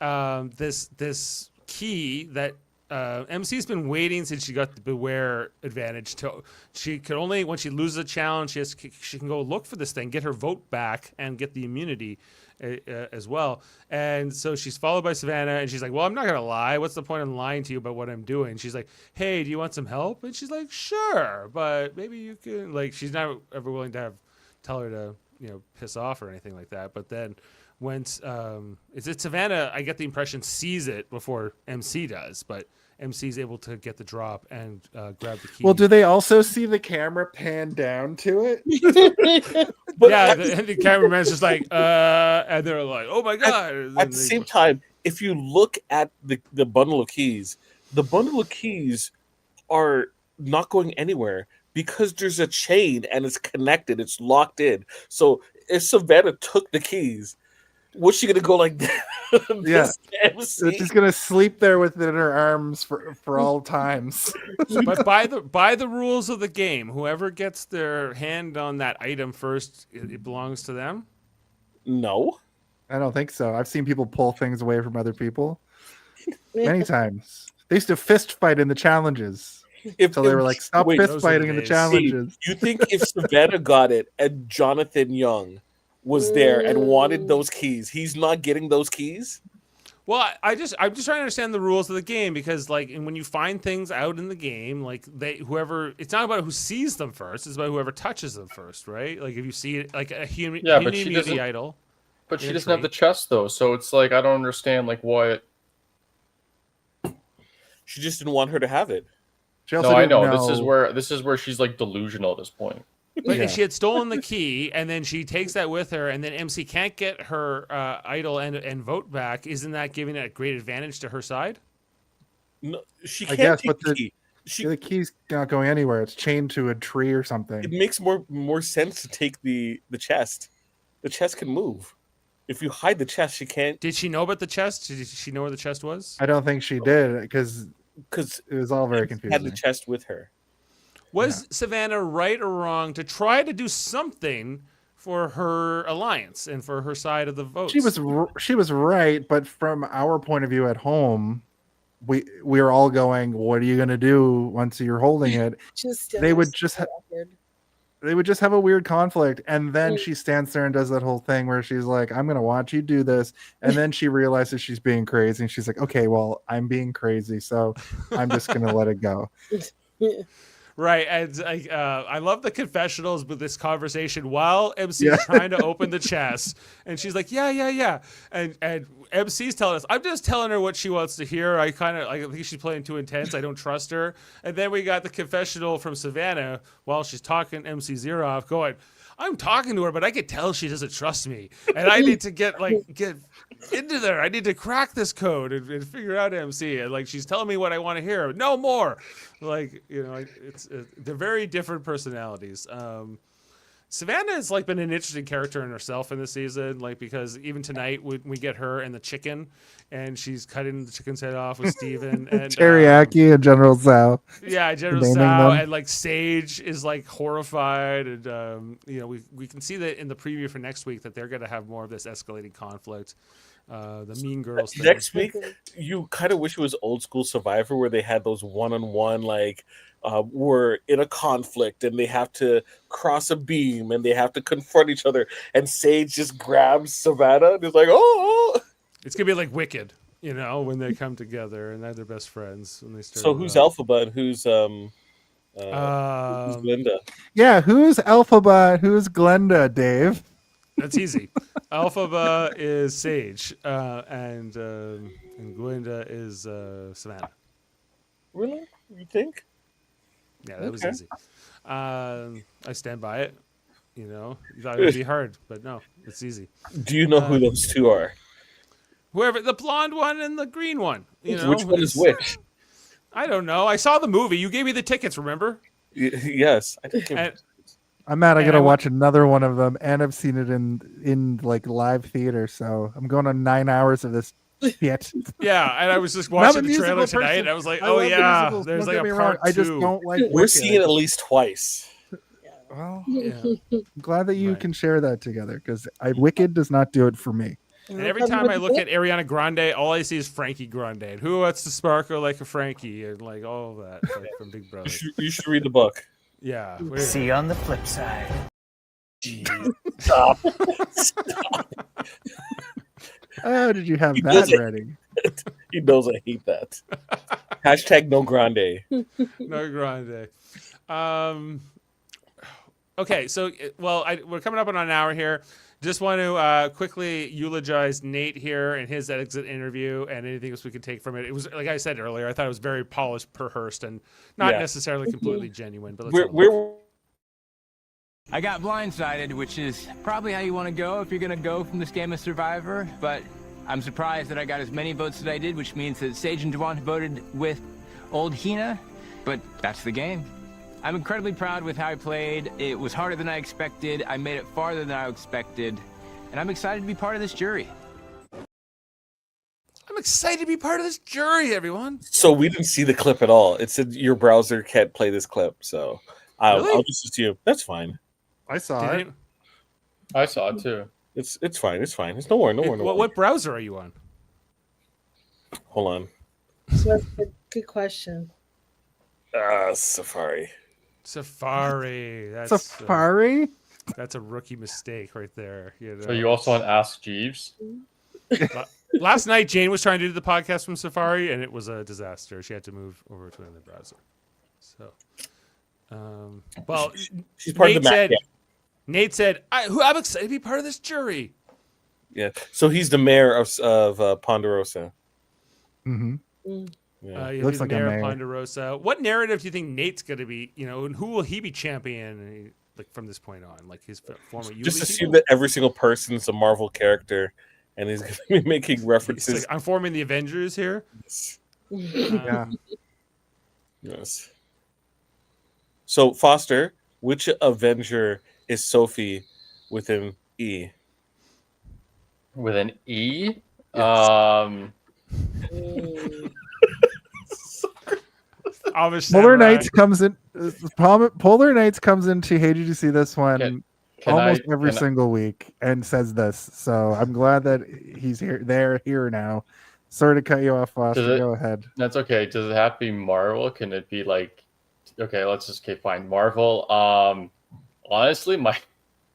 this key that MC's been waiting since she got the Beware advantage. She could only, when she loses a challenge, she can go look for this thing, get her vote back, and get the immunity as well. And so she's followed by Savannah, and she's like, well, I'm not going to lie. What's the point in lying to you about what I'm doing? She's like, hey, do you want some help? And she's like, sure, but maybe you can, like, she's not ever willing to tell her to, piss off or anything like that. But then when it's Savannah, I get the impression, sees it before MC does, but MC's able to get the drop and grab the key. Well, do they also see the camera pan down to it? Yeah, the cameraman's just like, and they're like, oh my God. At the same time, if you look at the bundle of keys, the bundle of keys are not going anywhere because there's a chain and it's connected, it's locked in. So if Savannah took the keys, was she gonna go like that? Yeah, she's gonna sleep there within her arms for all times. But by the rules of the game, whoever gets their hand on that item first, it belongs to them. No, I don't think so. I've seen people pull things away from other people many times. They used to fist fight in the challenges. So they were like, stop fist fighting in the challenges. You think if Savannah got it and Jonathan Young was there and wanted those keys, he's not getting those keys? Well, I'm just trying to understand the rules of the game, because like, and when you find things out in the game, like it's not about who sees them first, it's about whoever touches them first, right? Like if you see it, like a human immunity idol. But she doesn't have the chest though, so it's like I don't understand like what. She just didn't want her to have it. No, I know. This is where she's like delusional at this point. But if she had stolen the key and then she takes that with her, and then MC can't get her idol and vote back, isn't that giving it a great advantage to her side? No, she can't take the key. The key's not going anywhere. It's chained to a tree or something. It makes more sense to take the chest. The chest can move. If you hide the chest, she can't. Did she know about the chest? Did she know where the chest was? I don't think she did, because it was all very confusing. Had the chest with her. Was Savannah right or wrong to try to do something for her alliance and for her side of the vote? She was right, but from our point of view at home, we were all going, "What are you going to do once you're holding it?" They would just have a weird conflict, and then she stands there and does that whole thing where she's like, "I'm going to watch you do this," and then she realizes she's being crazy, and she's like, "Okay, well, I'm being crazy, so I'm just going to let it go." Right, and I love the confessionals with this conversation while MC is trying to open the chest, and she's like, yeah, and MC's telling us, I'm just telling her what she wants to hear. I think she's playing too intense. I don't trust her. And then we got the confessional from Savannah while she's talking MC Zero off, going, I'm talking to her, but I can tell she doesn't trust me, and I need to get into there. I need to crack this code and figure out MC. And like, she's telling me what I want to hear. No more. Like, they're very different personalities. Savannah has like been an interesting character in herself in this season, like because even tonight we get her and the chicken, and she's cutting the chicken's head off with Steven and Teriyaki and General Tso. yeah, General Naming Tso, them. and like Sage is like horrified, and you know we can see that in the preview for next week that they're going to have more of this escalating conflict. The Mean Girls thing. Next week, you kind of wish it was old school Survivor where they had those one-on-one, like we're in a conflict and they have to cross a beam and they have to confront each other, and Sage just grabs Savannah and is like, oh. It's gonna be like Wicked, you know, when they come together and they're best friends when they start. So who's Alphaba and who's Linda? Yeah, who's Alphaba? Who's Glenda, Dave? That's easy. Alphaba is Sage, and Glinda is Savannah. Really? You think? Yeah, that was easy. I stand by it. You know, you thought it would be hard, but no, it's easy. Do you know who those two are? Whoever, the blonde one and the green one. You know, which one is which? I don't know. I saw the movie. You gave me the tickets, remember? Yes. I think I'm mad. I gotta watch another one of them, and I've seen it in like live theater. So I'm going on 9 hours of this shit. Yeah, and I was just watching the trailer tonight, and I was like, "Oh yeah, there's like a part 2." I just don't like. We're seeing it at least twice. Well, Yeah. I'm glad that you can share that together because Wicked does not do it for me. And every time I look at Ariana Grande, all I see is Frankie Grande. And who wants to sparkle like a Frankie and like all of that like from Big Brother. You should read the book. Yeah. See you on the flip side. Stop. Oh, did you have that ready? He knows I hate that. Hashtag no grande. No Grande. Okay, so we're coming up on an hour here. Just want to quickly eulogize Nate here and his exit interview and anything else we could take from it. It was, like I said earlier, I thought it was very polished, rehearsed, and not necessarily completely genuine. But I got blindsided, which is probably how you want to go if you're going to go from this game of Survivor. But I'm surprised that I got as many votes as I did, which means that Sage and Devon voted with old Hina. But that's the game. I'm incredibly proud with how I played. It was harder than I expected. I made it farther than I expected. And I'm excited to be part of this jury. I'm excited to be part of this jury, everyone. So we didn't see the clip at all. It said your browser can't play this clip. So I'll just assume that's fine. I saw it. I saw it too. It's fine. It's fine. It's no worry. What browser are you on? Hold on. So good question. Safari. Safari. Safari? That's a rookie mistake right there. You know? So you also on Ask Jeeves? Last night, Jane was trying to do the podcast from Safari, and it was a disaster. She had to move over to another browser. So, she's part of the Mac. Nate said, I'm excited to be part of this jury. Yeah. So he's the mayor of Ponderosa. Mm-hmm. Yeah. Looks like mayor of Ponderosa. What narrative do you think Nate's going to be? You know, and who will he be championing like from this point on? Like his former. Just assume that every single person is a Marvel character, and he's going to be making references. Like, I'm forming the Avengers here. Yeah. Yes. So Foster, which Avenger is Sophie with an E? With an E? Yes. Polar Knights comes in. Polar Knights comes into. Hey, did you see this one? Almost every single week and says this. So I'm glad that he's here. They're here now. Sorry to cut you off, Foster. Go ahead. That's okay. Does it have to be Marvel? Can it be like? Okay, let's just fine. Marvel. Honestly,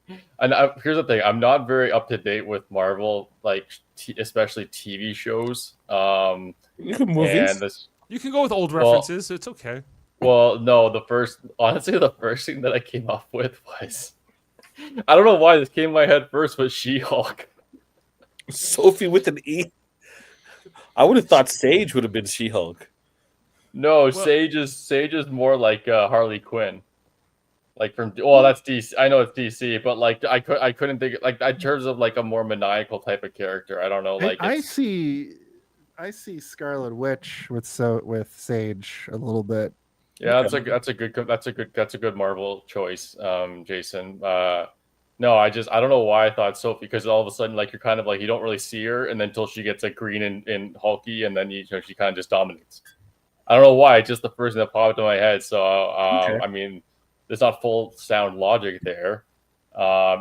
here's the thing. I'm not very up to date with Marvel, like especially TV shows. You can movies. You can go with old references. It's okay. Well, no. The first thing that I came up with was, I don't know why this came in my head first, but She-Hulk. Sophie with an E. I would have thought Sage would have been She-Hulk. No, Sage is more like Harley Quinn. Like that's DC. I know it's DC, but like I couldn't think like in terms of like a more maniacal type of character. I don't know. Like I see Scarlet Witch with Sage a little bit. Yeah, that's a good Marvel choice, Jason. No, I don't know why I thought Sophie, because all of a sudden, like, you're kind of like, you don't really see her, and then until she gets like green and hulky, and then she kind of just dominates. I don't know why. It's just the first thing that popped in my head. So, I mean, there's not full sound logic there. Yeah,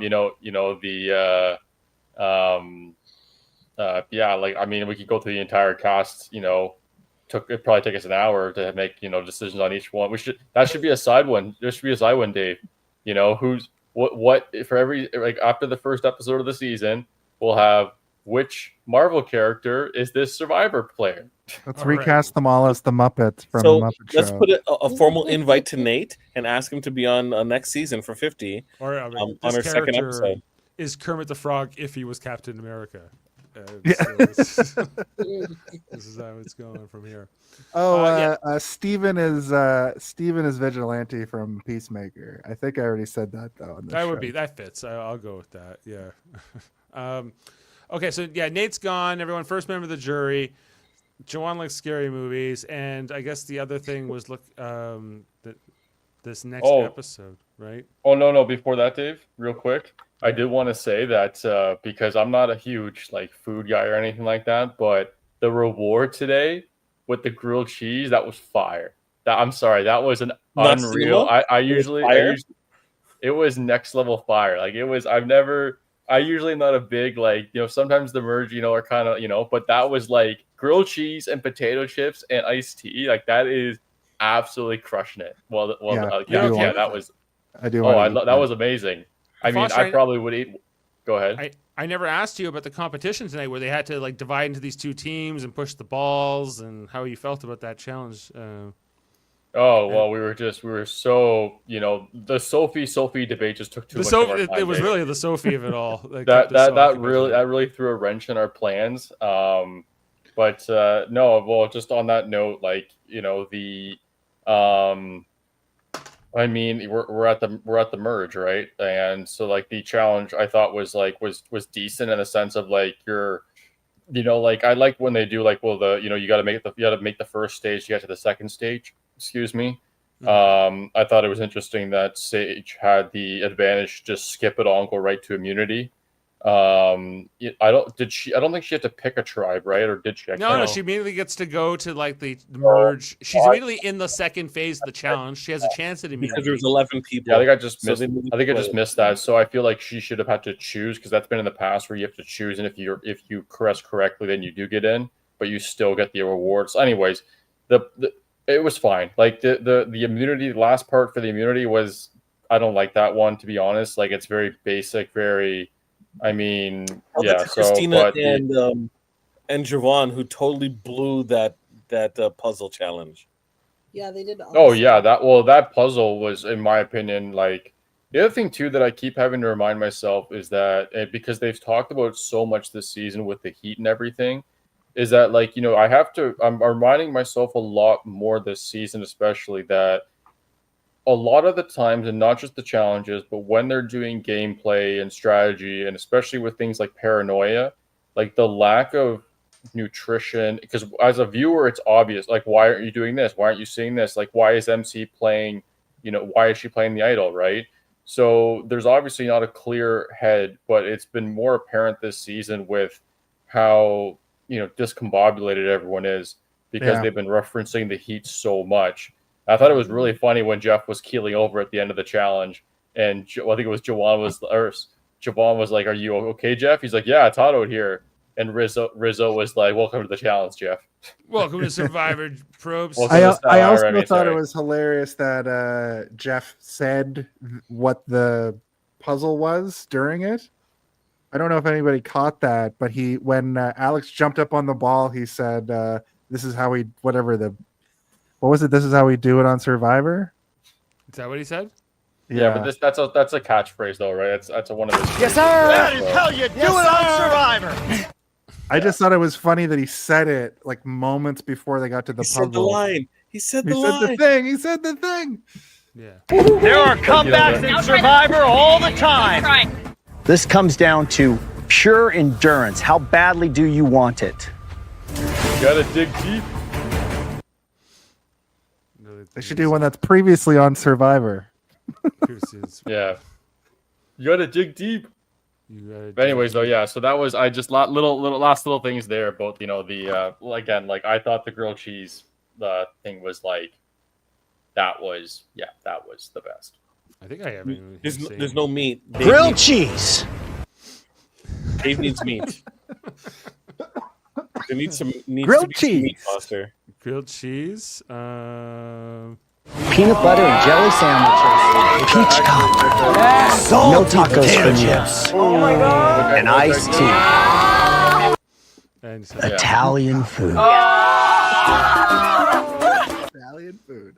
like, I mean, we could go through the entire cast. It'd probably take us an hour to make decisions on each one. That should be a side one. There should be a side one, Dave. Who's what for every, like, after the first episode of the season, we'll have which Marvel character is this Survivor player. Let's recast them all as the Muppets from the Muppet Show. Let's put a formal invite to Nate and ask him to be on next season for 50 on our second episode. Is Kermit the Frog if he was Captain America. Yeah. So this is how it's going from here. Steven is Vigilante from Peacemaker. I think I already said that though. That fits. I'll go with that. Yeah. Okay, so yeah, Nate's gone. Everyone, first member of the jury. Joanne likes scary movies, and I guess the other thing was this next episode, right? Oh no! Before that, Dave, real quick, I did want to say that because I'm not a huge like food guy or anything like that, but the reward today with the grilled cheese, that was fire. I'm sorry, that was an unreal. It was next level fire. Like, it was. I usually not a big, like, sometimes the merge, are kind of, but that was like grilled cheese and potato chips and iced tea. Like, that is absolutely crushing it. That was amazing. I mean, I probably would eat. Go ahead. I never asked you about the competition tonight, where they had to like divide into these two teams and push the balls, and how you felt about that challenge. We were so, the Sophie debate just took too much of our time. It was really the Sophie of it all. That really threw a wrench in our plans. Just on that note, like, I mean, we're at the merge, right? And so, like, the challenge I thought was decent in the sense of, like, I like when they do, like, well, you got to make the first stage to get to the second stage. Excuse me. I thought it was interesting that Sage had the advantage to just skip it all and go right to immunity. I don't think she had to pick a tribe, right? Or did she? No, she immediately gets to go to like the merge. She's immediately in the second phase of the challenge. She has a chance at immunity. Because there's 11 people. Yeah, I think I just missed that. So I feel like she should have had to choose, because that's been in the past where you have to choose, and if you press correctly, then you do get in, but you still get the rewards. Anyways, it was fine. Like, the immunity, the last part for the immunity was, I don't like that one, to be honest. Like, it's very basic, very. I mean, Christina and Javon, who totally blew that puzzle challenge. Yeah, they did. That puzzle was, in my opinion, like, the other thing too that I keep having to remind myself is that, because they've talked about so much this season with the heat and everything, is that, like, I'm reminding myself a lot more this season, especially, that a lot of the times, and not just the challenges, but when they're doing gameplay and strategy, and especially with things like paranoia, like, the lack of nutrition, because as a viewer, it's obvious, like, why aren't you doing this? Why aren't you seeing this? Like, why is MC playing, why is she playing the idol, right? So there's obviously not a clear head, but it's been more apparent this season with how, discombobulated everyone is, because they've been referencing the heat so much. I thought it was really funny when Jeff was keeling over at the end of the challenge, and I think it was Javon was like, "Are you okay, Jeff?" He's like, "Yeah, it's hot out here." And Rizzo was like, "Welcome to the challenge, Jeff." Welcome to Survivor Probes. I also thought it was hilarious that Jeff said what the puzzle was during it. I don't know if anybody caught that, but when Alex jumped up on the ball, he said, "This is how we what was it? This is how we do it on Survivor." Is that what he said? Yeah, but that's a catchphrase though, right? That's one of his. Yes, sir. That is how you do it on Survivor. I just thought it was funny that he said it like moments before they got to the puzzle. Said the line. He said the thing. He said the thing. Yeah. There are comebacks in Survivor all the time. This comes down to pure endurance. How badly do you want it? You gotta dig deep. They should do one that's previously on Survivor. Yeah. You gotta dig deep. But anyways, though, yeah. So that was last little things there about the again, like I thought the grilled cheese thing was like that was the best. I think I haven't. There's no meat. Grilled cheese. Dave needs meat. There needs grilled cheese. Meat, Foster. Grilled cheese. Peanut butter and jelly sandwiches. Peach cobbler. No tacos for chips. Oh my God. And iced tea. And Italian food. Italian food.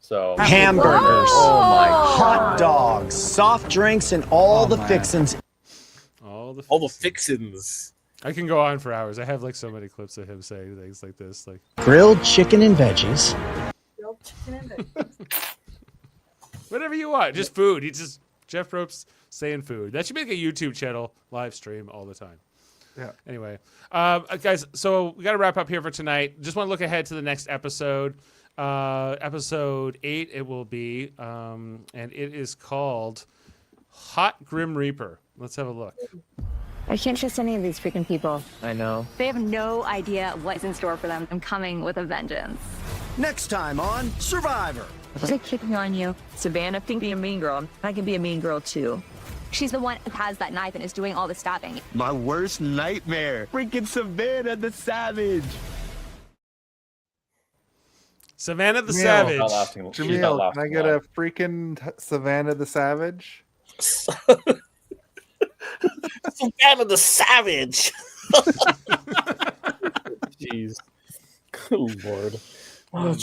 So Hamburgers. Oh my. Hot dogs, soft drinks, and all the fixins. All the fixins. I can go on for hours. I have like so many clips of him saying things like this, like Grilled chicken and veggies. whatever you want, just food. Jeff Ropes saying food. That should make a YouTube channel live stream all the time. Yeah. Anyway, guys, so we got to wrap up here for tonight. Just want to look ahead to the next episode. Episode 8 it will be, and it is called Hot Grim Reaper. Let's have a look. I can't trust any of these freaking people. I know. They have no idea what's in store for them. I'm coming with a vengeance. Next time on Survivor. Was I kicking on you? Savannah can be a mean girl. I can be a mean girl too. She's the one who has that knife and is doing all the stabbing. My worst nightmare. Freaking Savannah the Savage. Savannah the Jaemeel. Savage. Jaemeel, can I get a freaking Savannah the Savage? Savannah the Savage. Jeez. Oh, Lord. Oh,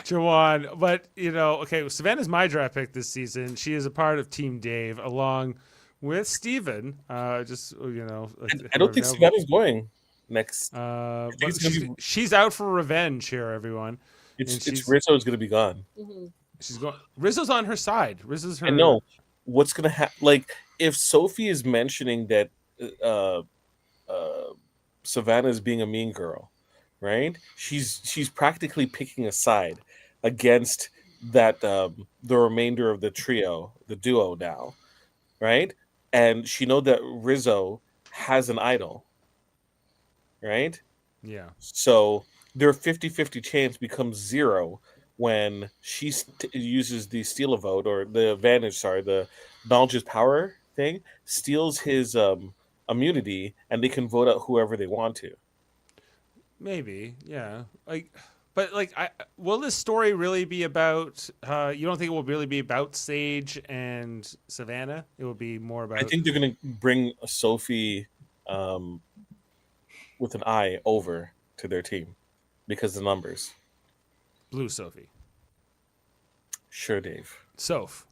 Jawan, but okay, Savannah's my draft pick this season. She is a part of Team Dave along with Steven. I don't think Savannah's going next. But she's out for revenge here, everyone. It's Rizzo's going to be gone. Mm-hmm. She's going. Rizzo's on her side. Rizzo's her. I know what's going to happen. Like if Sophie is mentioning that Savannah is being a mean girl, right? She's practically picking a side against that the remainder of the duo now, right? And she know that Rizzo has an idol, right? Yeah. So their 50-50 chance becomes 0 when she uses the steal a vote or the advantage. Sorry, the knowledge's power thing steals his immunity, and they can vote out whoever they want to. Maybe, yeah. Will this story really be about? You don't think it will really be about Sage and Savannah? It will be more about. I think they're going to bring Sophie, with an I over to their team, because the numbers. Blue Sophie. Sure, Dave. Sophie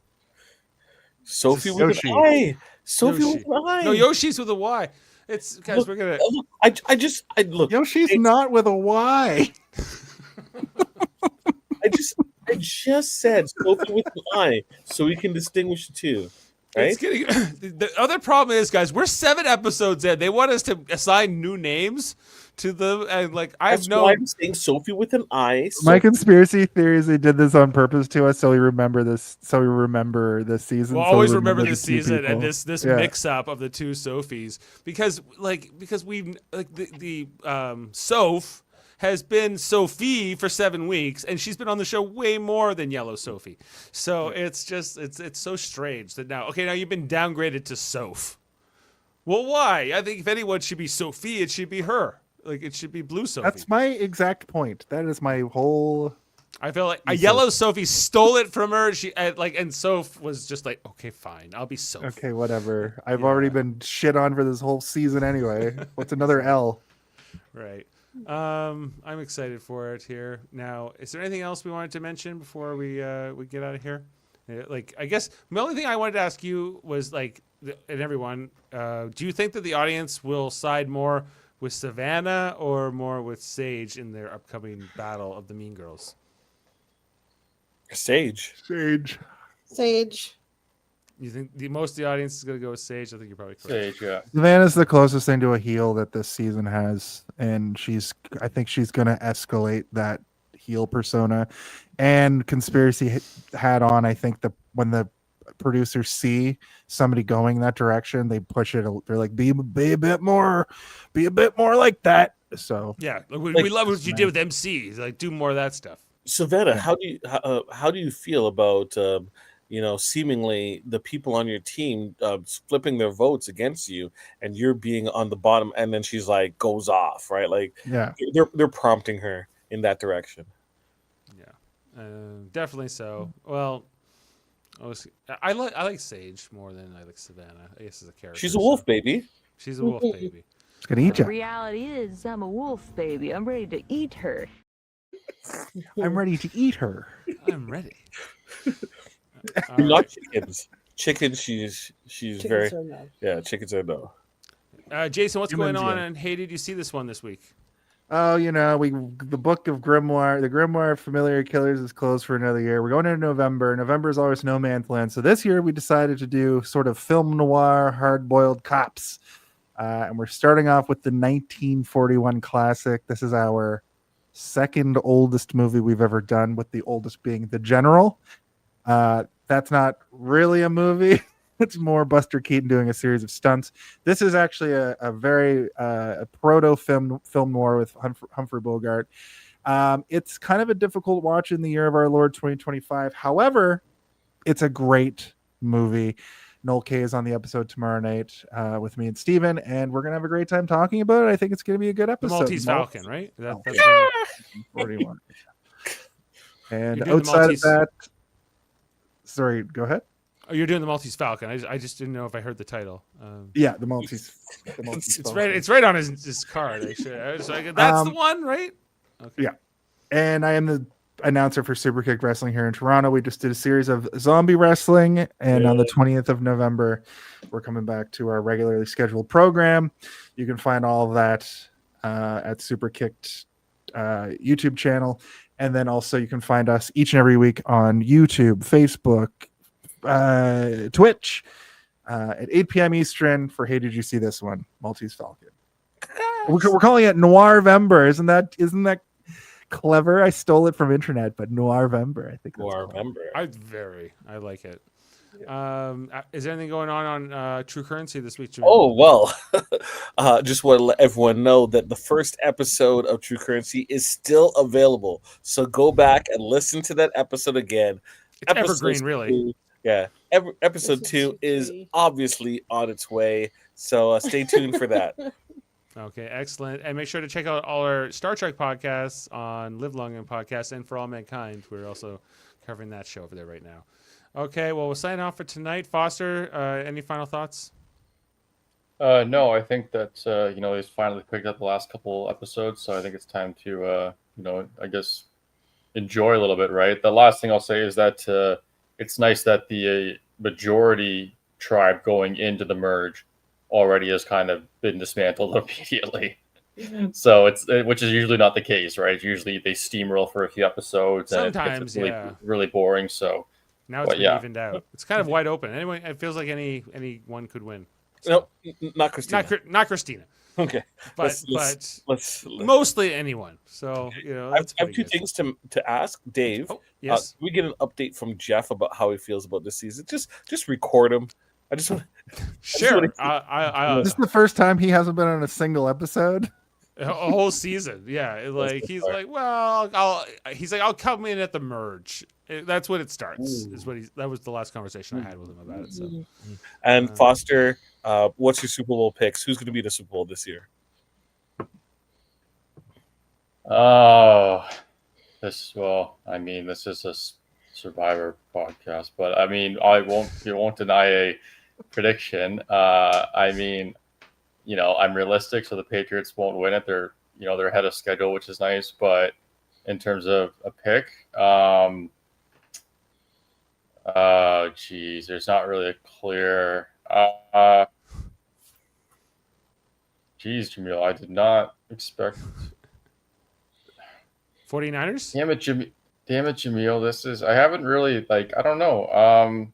with Yoshi. an I. Sophie with an I. No, Yoshi's with a Y. It's guys. Look, we're gonna. Look, I look. Yoshi's not with a Y. I just said Sophie with an I, so we can distinguish the two. Right? It's getting, the other problem is, guys, we're 7 episodes in. They want us to assign new names to them, and That's why I'm saying Sophie with an I. My conspiracy theory is they did this on purpose to us, so we remember this. So we remember this season. We'll so always we remember the this two season and people. this Yeah. mix up of the two Sophies because we've the Soph has been Sophie for 7 weeks, and she's been on the show way more than Yellow Sophie. So it's just it's so strange that now you've been downgraded to Soph. Well, why? I think if anyone should be Sophie, it should be her. It should be Blue Sophie. That's my exact point. That is my whole. I feel like a Yellow Sophie stole it from her. And Soph was just like, okay, fine, I'll be Soph. Okay, whatever. I've already been shit on for this whole season anyway. What's another L? Right. I'm excited for it here. Now, is there anything else we wanted to mention before we get out of here? I guess the only thing I wanted to ask you was and everyone, do you think that the audience will side more with Savannah or more with Sage in their upcoming battle of the Mean Girls? Sage. You think most of the audience is going to go with Sage? I think you're probably correct. Sage, yeah. Savannah's the closest thing to a heel that this season has, and I think she's going to escalate that heel persona, and conspiracy hat on. I think when the producers see somebody going that direction, they push it. They're like, be a bit more like that. So yeah, we love what you did with MC. Like, do more of that stuff. Savannah, how do you feel about seemingly the people on your team flipping their votes against you, and you're being on the bottom, and then she's like goes off, right? Like, yeah, they're prompting her in that direction. Yeah, definitely so. Well, I like Sage more than I like Savannah. I guess as a character. She's a wolf baby. She's a wolf baby. It's gonna eat The you. reality is, I'm a wolf, baby. I'm ready to eat her. I'm ready to eat her. I'm ready. Not chickens. Chickens. She's Chickens very are no. yeah. Chickens are no. Jason, what's Humans, going on? yeah. And hey, did you see this one this week? Oh, the book of Grimoire, the Grimoire of Familiar Killers is closed for another year. We're going into November. November is always no man's land. So this year we decided to do sort of film noir, hard-boiled cops. And we're starting off with the 1941 classic. This is our second oldest movie we've ever done, with the oldest being The General. That's not really a movie. It's more Buster Keaton doing a series of stunts. This is actually a very proto film noir with Humphrey Bogart. It's kind of a difficult watch in the year of our Lord 2025. However, it's a great movie. Noel K is on the episode tomorrow night with me and Steven, and we're gonna have a great time talking about it. I think it's gonna be a good The episode. Maltese Falcon, right? That's 41. And You're doing the outside Maltese- of that, sorry, go ahead. Oh, you're doing the Maltese Falcon. I just didn't know if I heard the title. Yeah, the Maltese. It's right on his card. Actually, I was like, that's the one, right? Okay. Yeah, and I am the announcer for Superkick Wrestling here in Toronto. We just did a series of zombie wrestling, and on the 20th of November, we're coming back to our regularly scheduled program. You can find all of that at Superkicked YouTube channel, and then also you can find us each and every week on YouTube, Facebook, Twitch at 8 p.m. Eastern for Hey Did You See This One? Maltese Falcon. We're calling it Noirvember. Isn't that clever? I stole it from internet, but Noirvember. I think that's Noirvember. I like it. Is there anything going on True Currency this week, Jaemeel? Oh, well, just want to let everyone know that the first episode of True Currency is still available. So go back and listen to that episode again. It's evergreen, really. Yeah. Episode 2 is obviously on its way. So stay tuned for that. Okay, excellent. And make sure to check out all our Star Trek podcasts on Live Long and Podcast and For All Mankind. We're also covering that show over there right now. Okay, well, we'll sign off for tonight. Foster, any final thoughts? No, I think that, he's finally picked up the last couple episodes, so I think it's time to, I guess, enjoy a little bit, right? The last thing I'll say is that it's nice that the majority tribe going into the merge already has kind of been dismantled immediately. So which is usually not the case, right? Usually they steamroll for a few episodes and sometimes, it's really boring. So now it's been evened out. It's kind of wide open. Anyway, it feels like anyone could win. So, no, not Christina. Not Christina. Okay, but let's mostly anyone. So I have two things to ask Dave. Oh, yes. Can we get an update from Jeff about how he feels about this season? Just record him. I just want. Sure. This is the first time he hasn't been on a single episode. A whole season, yeah. Like he's like, well, I'll come in at the merge. That's when it starts. That was the last conversation I had with him about it. So, and Foster, what's your Super Bowl picks? Who's going to be the Super Bowl this year? Oh, this is a Survivor podcast, but I mean, you won't deny a prediction. I'm realistic, so the Patriots won't win it. They're ahead of schedule, which is nice. But in terms of a pick, there's not really a clear. Jaemeel, I did not expect. 49ers? Damn it, Jaemeel. I haven't really I don't know.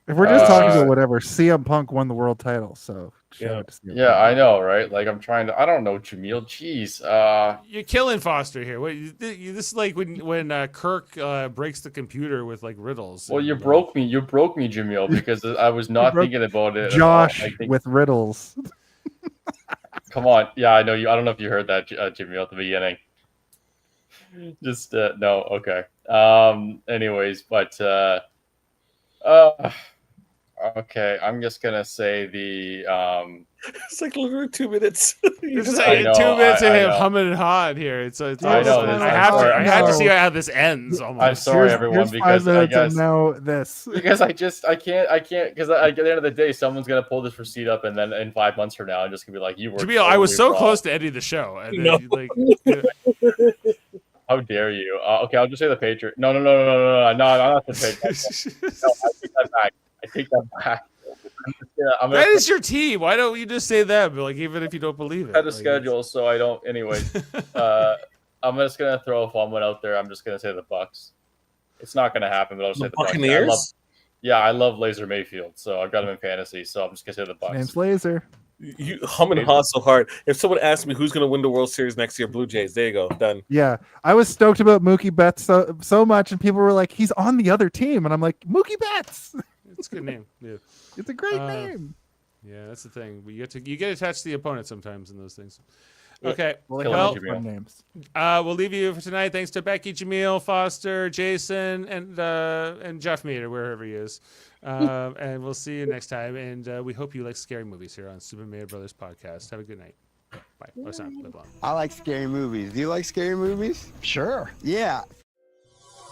If we're just talking about whatever, CM Punk won the world title, so show. To see Yeah, I know, right? Like I'm trying to. I don't know, Jaemeel. Jeez. You're killing Foster here. This is like when Kirk breaks the computer with like riddles. Well, you broke me. You broke me, Jaemeel, because I was not thinking about it. Josh at all. with riddles. Come on. Yeah, I know you. I don't know if you heard that, Jaemeel, at the beginning. Just no. Okay. Anyways, but okay. I'm just gonna say the It's like literally 2 minutes. This is like 2 minutes of him humming and hawing here. It's I know. I have to see how this ends. Almost. I'm sorry, everyone, because I guess now this because I can't because at the end of the day, someone's gonna pull this receipt up, and then in 5 months from now, I'm just gonna be like, "You were." Jaemeel, I was so close to ending the show. And then, How dare you? Okay, I'll just say the Patriots. No, I'm not the Patriots. No, I take that back. I take that back. That is your team. Why don't you just say them? Like, even if you don't believe it. I had a schedule, so I don't. Anyway, I'm just gonna throw a fun one out there. I'm just gonna say the Bucks. It's not gonna happen, but I'll say the Buccaneers. I love Laser Mayfield, so I've got him in fantasy. So I'm just gonna say the Bucks. Name's Laser. You hum and haw so hard. If someone asked me who's going to win the World Series next year, Blue Jays. There you go, done. Yeah, I was stoked about Mookie Betts so much, and people were like, "He's on the other team," and I'm like, "Mookie Betts." It's a good name. Yeah, it's a great name. Yeah, that's the thing. You get attached to the opponent sometimes in those things. Okay, well, names. We'll leave you for tonight. Thanks to Becky, Jaemeel, Foster, Jason, and Jeff Mead, or wherever he is. And we'll see you next time. And we hope you like scary movies here on Super Mario Brothers Podcast. Have a good night. Bye. Oh, it's not live long. I like scary movies. Do you like scary movies? Sure. Yeah.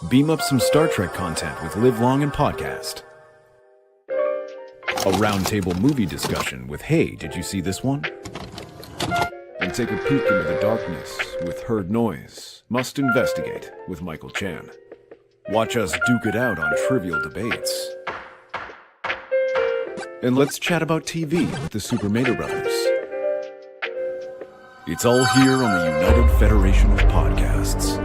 Beam up some Star Trek content with Live Long and Podcast. A roundtable movie discussion with Hey, did you see this one? And take a peek into the darkness with Heard Noise, Must Investigate with Michael Chan. Watch us duke it out on trivial debates. And let's chat about TV with the Super Mario Brothers. It's all here on the United Federation of Podcasts.